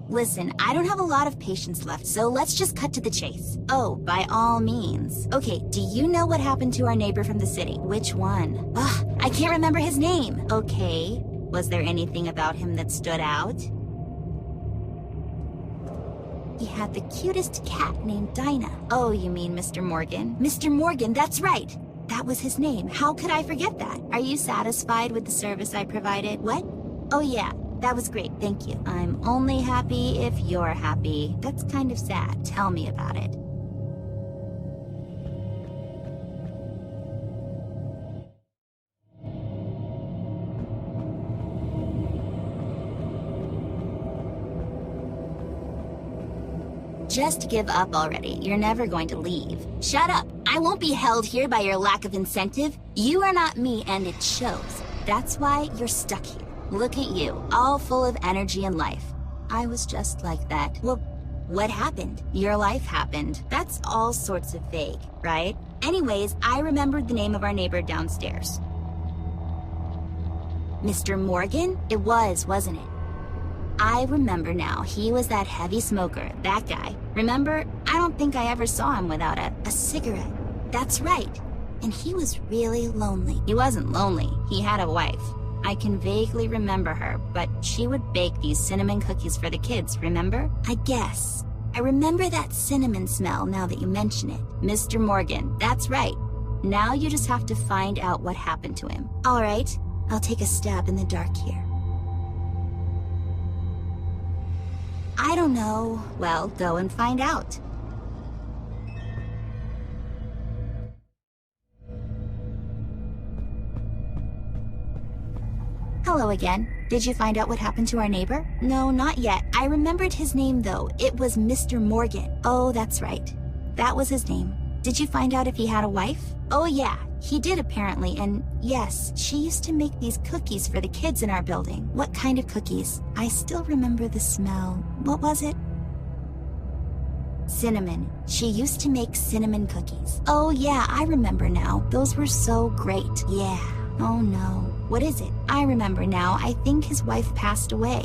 Listen, I don't have a lot of patience left, so let's just cut to the chase. Oh, by all means. Okay, do you know what happened to our neighbor from the city? Which one? Ugh, I can't remember his name. Okay, was there anything about him that stood out? He had the cutest cat named Dinah. Oh, you mean Mr. Morgan? Mr. Morgan, that's right. That was his name. How could I forget that? Are you satisfied with the service I provided? What? Oh yeah. That was great, thank you. I'm only happy if you're happy. That's kind of sad. Tell me about it. Just give up already. You're never going to leave. Shut up. I won't be held here by your lack of incentive. You are not me, and it shows. That's why you're stuck here. Look at you, all full of energy and life. I was just like that. Well, what happened? Your life happened. That's all sorts of vague, right? Anyways, I remembered the name of our neighbor downstairs. Mr. Morgan? It was, wasn't it? I remember now. He was that heavy smoker, that guy. Remember? I don't think I ever saw him without a cigarette. That's right. And he was really lonely. He wasn't lonely. He had a wife. I can vaguely remember her, but she would bake these cinnamon cookies for the kids, remember? I guess. I remember that cinnamon smell now that you mention it. Mr. Morgan, that's right. Now you just have to find out what happened to him. All right, I'll take a stab in the dark here. I don't know. Well, go and find out. Hello again. Did you find out what happened to our neighbor? No, not yet. I remembered his name, though. It was Mr. Morgan. Oh, that's right. That was his name. Did you find out if he had a wife? Oh, yeah. He did, apparently. And yes, she used to make these cookies for the kids in our building. What kind of cookies? I still remember the smell. What was it? Cinnamon. She used to make cinnamon cookies. Oh, yeah, I remember now. Those were so great. Yeah. Oh, no. What is it? I remember now. I think his wife passed away.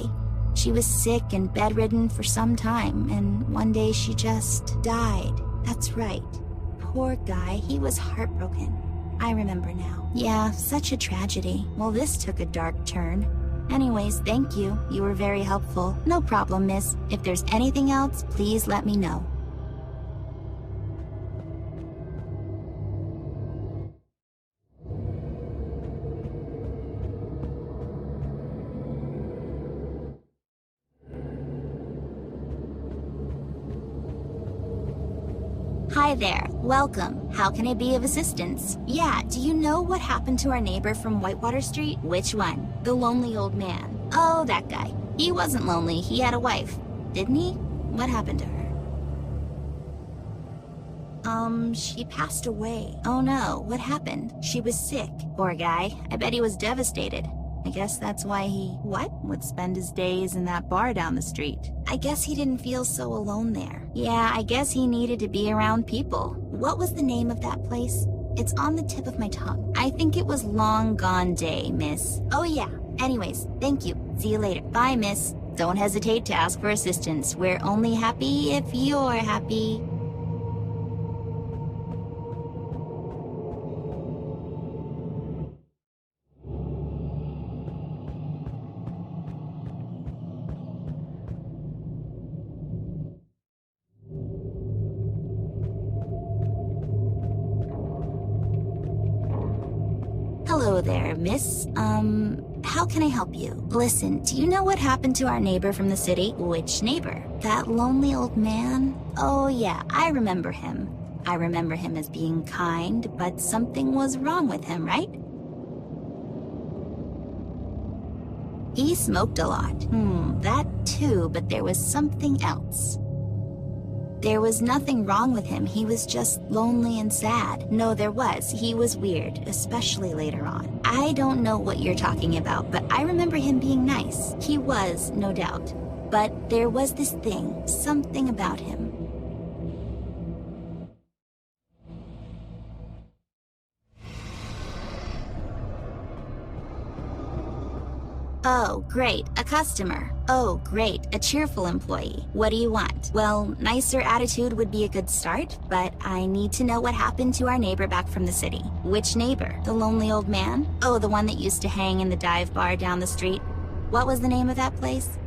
She was sick and bedridden for some time, and one day she just died. That's right. Poor guy. He was heartbroken. I remember now. Yeah, such a tragedy. Well, this took a dark turn. Anyways, thank you. You were very helpful. No problem, miss. If there's anything else, please let me know. Hi there. Welcome. How can I be of assistance? Yeah, do you know what happened to our neighbor from Whitewater Street? Which one? The lonely old man. Oh, that guy. He wasn't lonely. He had a wife. Didn't he? What happened to her? She passed away. Oh no, what happened? She was sick. Poor guy. I bet he was devastated. I guess that's why he, would spend his days in that bar down the street. I guess he didn't feel so alone there. Yeah, I guess he needed to be around people. What was the name of that place? It's on the tip of my tongue. I think it was Long Gone Day, miss. Oh yeah. Anyways, thank you. See you later. Bye, miss. Don't hesitate to ask for assistance. We're only happy if you're happy. Hello there, miss. How can I help you? Listen, do you know what happened to our neighbor from the city? Which neighbor? That lonely old man? Oh yeah, I remember him. I remember him as being kind, but something was wrong with him, right? He smoked a lot. That too, but there was something else. There was nothing wrong with him. He was just lonely and sad. No, there was. He was weird, especially later on. I don't know what you're talking about, but I remember him being nice. He was, no doubt. But there was this thing, something about him. Oh, great, a customer. Oh, great, a cheerful employee. What do you want? Well, nicer attitude would be a good start, but I need to know what happened to our neighbor back from the city. Which neighbor? The lonely old man? Oh, the one that used to hang in the dive bar down the street. What was the name of that place?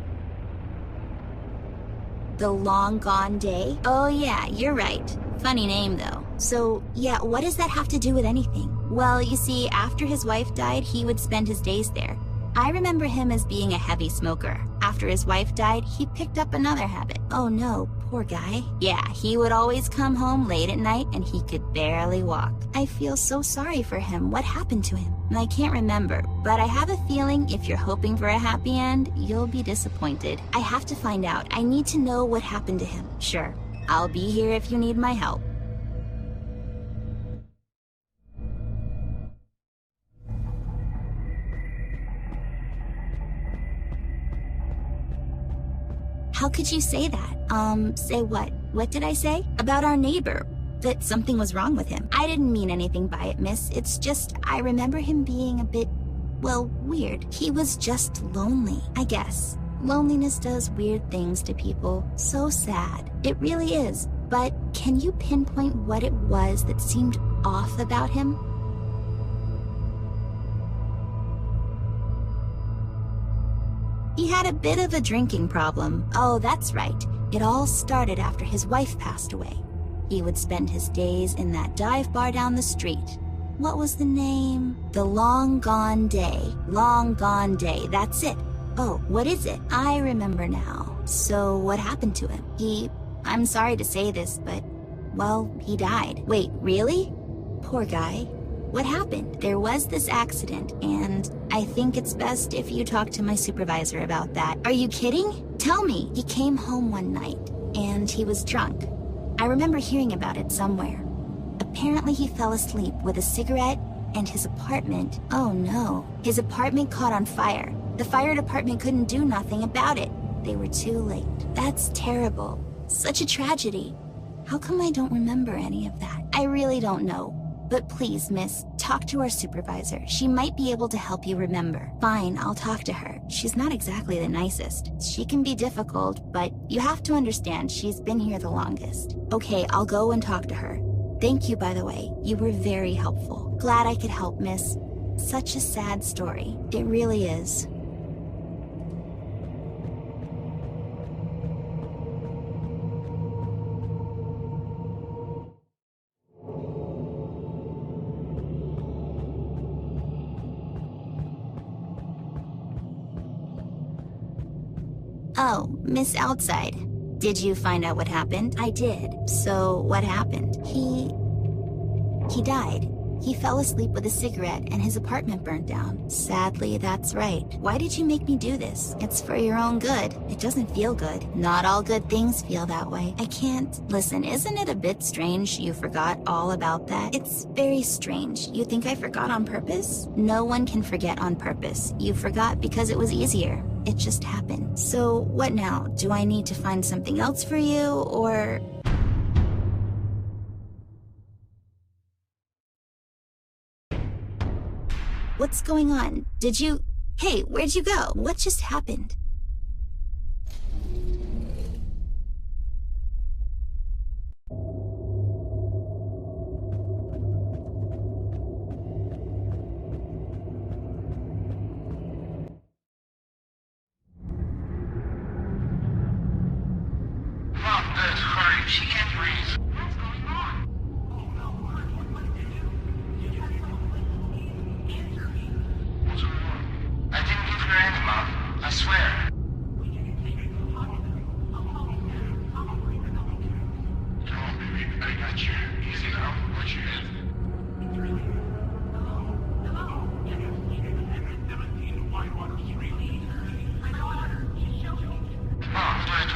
The Long Gone Day? Oh yeah, you're right. Funny name though. So, yeah, what does that have to do with anything? Well, you see, after his wife died, he would spend his days there. I remember him as being a heavy smoker. After his wife died, he picked up another habit. Oh no, poor guy. Yeah, he would always come home late at night and he could barely walk. I feel so sorry for him. What happened to him? I can't remember, but I have a feeling if you're hoping for a happy end, you'll be disappointed. I have to find out. I need to know what happened to him. Sure, I'll be here if you need my help. How could you say that? Say what? What did I say? About our neighbor. That something was wrong with him. I didn't mean anything by it, miss. It's just, I remember him being a bit, well, weird. He was just lonely, I guess. Loneliness does weird things to people. So sad. It really is. But can you pinpoint what it was that seemed off about him? He had a bit of a drinking problem. Oh, that's right. It all started after his wife passed away. He would spend his days in that dive bar down the street. What was the name? The Long Gone Day. Long Gone Day, that's it. Oh, what is it? I remember now. So what happened to him? I'm sorry to say this, but, well, he died. Wait, really? Poor guy. What happened? There was this accident, and I think it's best if you talk to my supervisor about that. Are you kidding? Tell me. He came home one night, and he was drunk. I remember hearing about it somewhere. Apparently he fell asleep with a cigarette, and his apartment... Oh no. His apartment caught on fire. The fire department couldn't do nothing about it. They were too late. That's terrible. Such a tragedy. How come I don't remember any of that? I really don't know. But please, miss, talk to our supervisor. She might be able to help you remember. Fine, I'll talk to her. She's not exactly the nicest. She can be difficult, but you have to understand she's been here the longest. Okay, I'll go and talk to her. Thank you, by the way. You were very helpful. Glad I could help, miss. Such a sad story. It really is. Oh, Miss Outside. Did you find out what happened? I did. So, what happened? He died. He fell asleep with a cigarette and his apartment burned down. Sadly, that's right. Why did you make me do this? It's for your own good. It doesn't feel good. Not all good things feel that way. I can't... Listen, isn't it a bit strange you forgot all about that? It's very strange. You think I forgot on purpose? No one can forget on purpose. You forgot because it was easier. It just happened. So, what now? Do I need to find something else for you, or... What's going on? Did you... Hey, where'd you go? What just happened? She can't breathe. What's going on? What's going on? I didn't give her any, Mom. I swear. Come on, baby. I got you. Easy now. What you in? Mom, what do I do?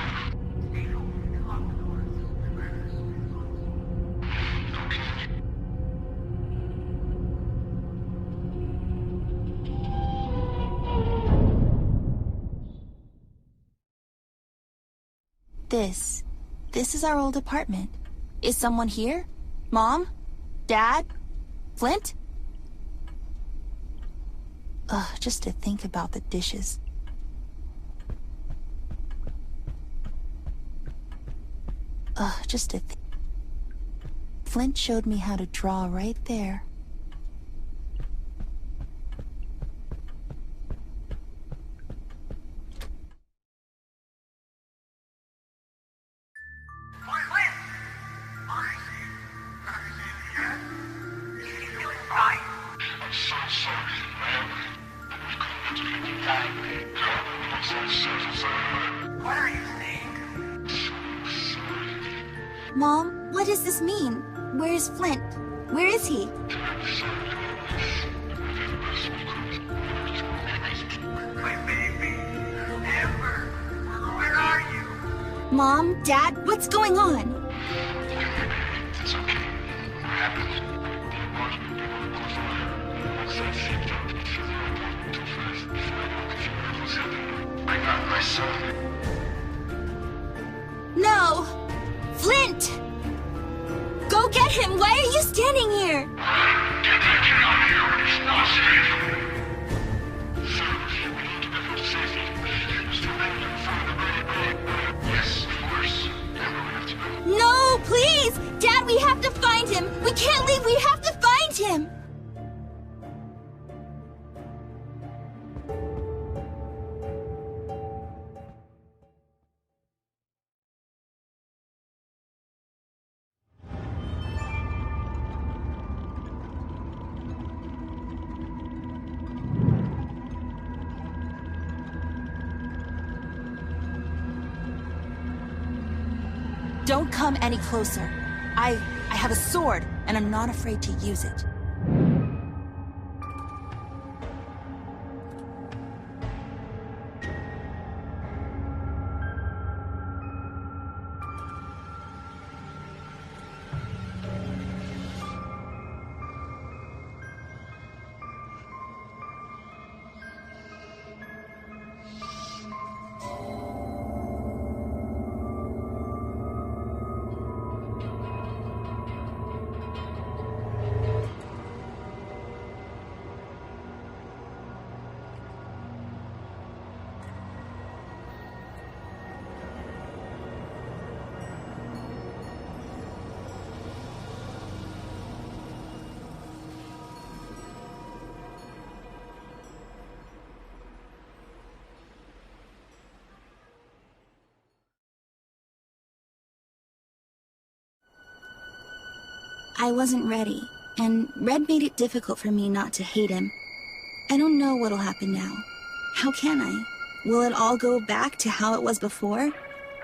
This is our old apartment. Is someone here? Mom? Dad? Flint? Ugh, just to think about the dishes. Ugh, just to think. Flint showed me how to draw right there. Mom, what does this mean? Where is Flint? Where is he? My baby. Amber. Where are you? Mom, Dad, what's going on? It's okay. What happened? I got my son. him! Why are you standing here? Get that kid out of here! It's not safe! Sir, we need to get him to safety. He was surrounded in front of the bay. Yes, of course. Now we have to go. No, please! Dad, we have to find him! We can't leave! We have to find him! Don't come any closer. I have a sword, and I'm not afraid to use it. I wasn't ready, and Red made it difficult for me not to hate him. I don't know what'll happen now. How can I? Will it all go back to how it was before?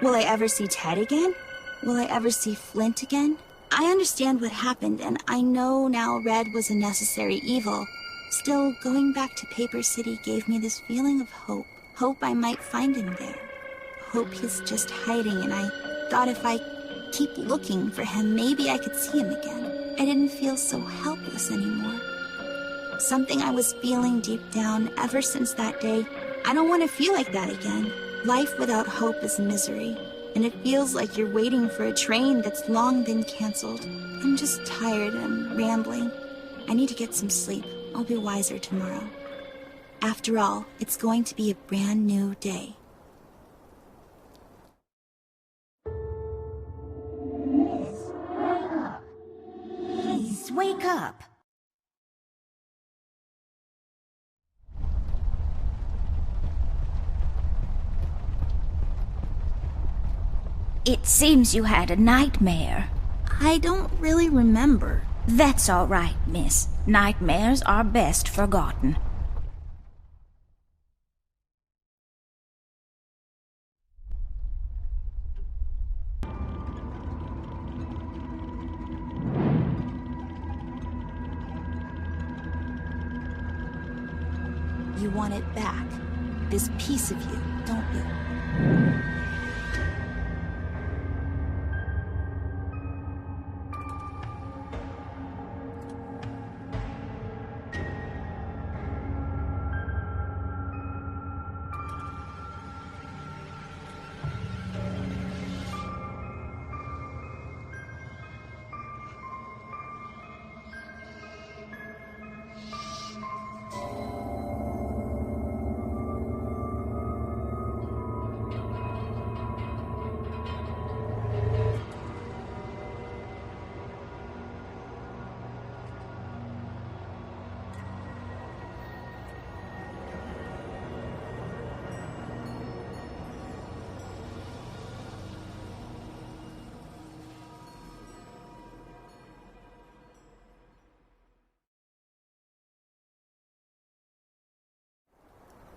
Will I ever see Ted again? Will I ever see Flint again? I understand what happened, and I know now Red was a necessary evil. Still, going back to Paper City gave me this feeling of hope. Hope I might find him there. Hope he's just hiding, and I thought if I keep looking for him, maybe I could see him again. I didn't feel so helpless anymore. Something I was feeling deep down ever since that day. I don't want to feel like that again. Life without hope is misery, and it feels like you're waiting for a train that's long been canceled. I'm just tired and rambling. I need to get some sleep. I'll be wiser tomorrow. After all, it's going to be a brand new day. Please, wake up. It seems you had a nightmare. I don't really remember. That's all right, miss. Nightmares are best forgotten. You want it back. This piece of you, don't you?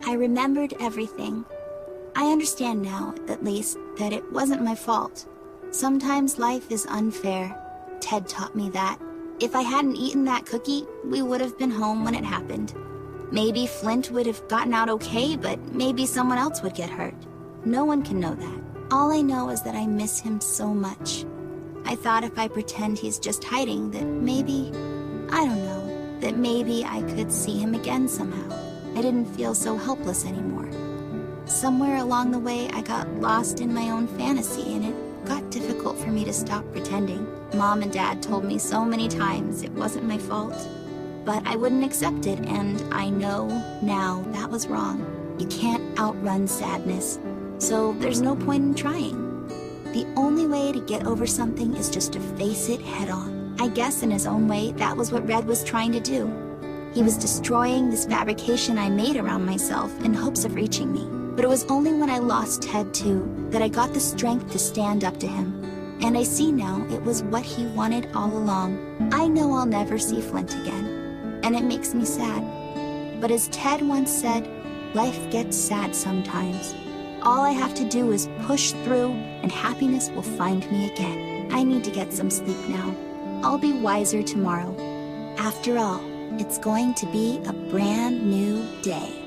I remembered everything. I understand now, at least, that it wasn't my fault. Sometimes life is unfair. Ted taught me that. If I hadn't eaten that cookie, we would have been home when it happened. Maybe Flint would have gotten out okay, but maybe someone else would get hurt. No one can know that. All I know is that I miss him so much. I thought if I pretend he's just hiding, that maybe, I don't know, that maybe I could see him again somehow. I didn't feel so helpless anymore. Somewhere along the way, I got lost in my own fantasy, and it got difficult for me to stop pretending. Mom and Dad told me so many times it wasn't my fault. But I wouldn't accept it, and I know now that was wrong. You can't outrun sadness, so there's no point in trying. The only way to get over something is just to face it head on. I guess in his own way, that was what Red was trying to do. He was destroying this fabrication I made around myself in hopes of reaching me. But it was only when I lost Ted too that I got the strength to stand up to him. And I see now it was what he wanted all along. I know I'll never see Flint again, and it makes me sad. But as Ted once said, life gets sad sometimes. All I have to do is push through, and happiness will find me again. I need to get some sleep now. I'll be wiser tomorrow. After all, it's going to be a brand new day.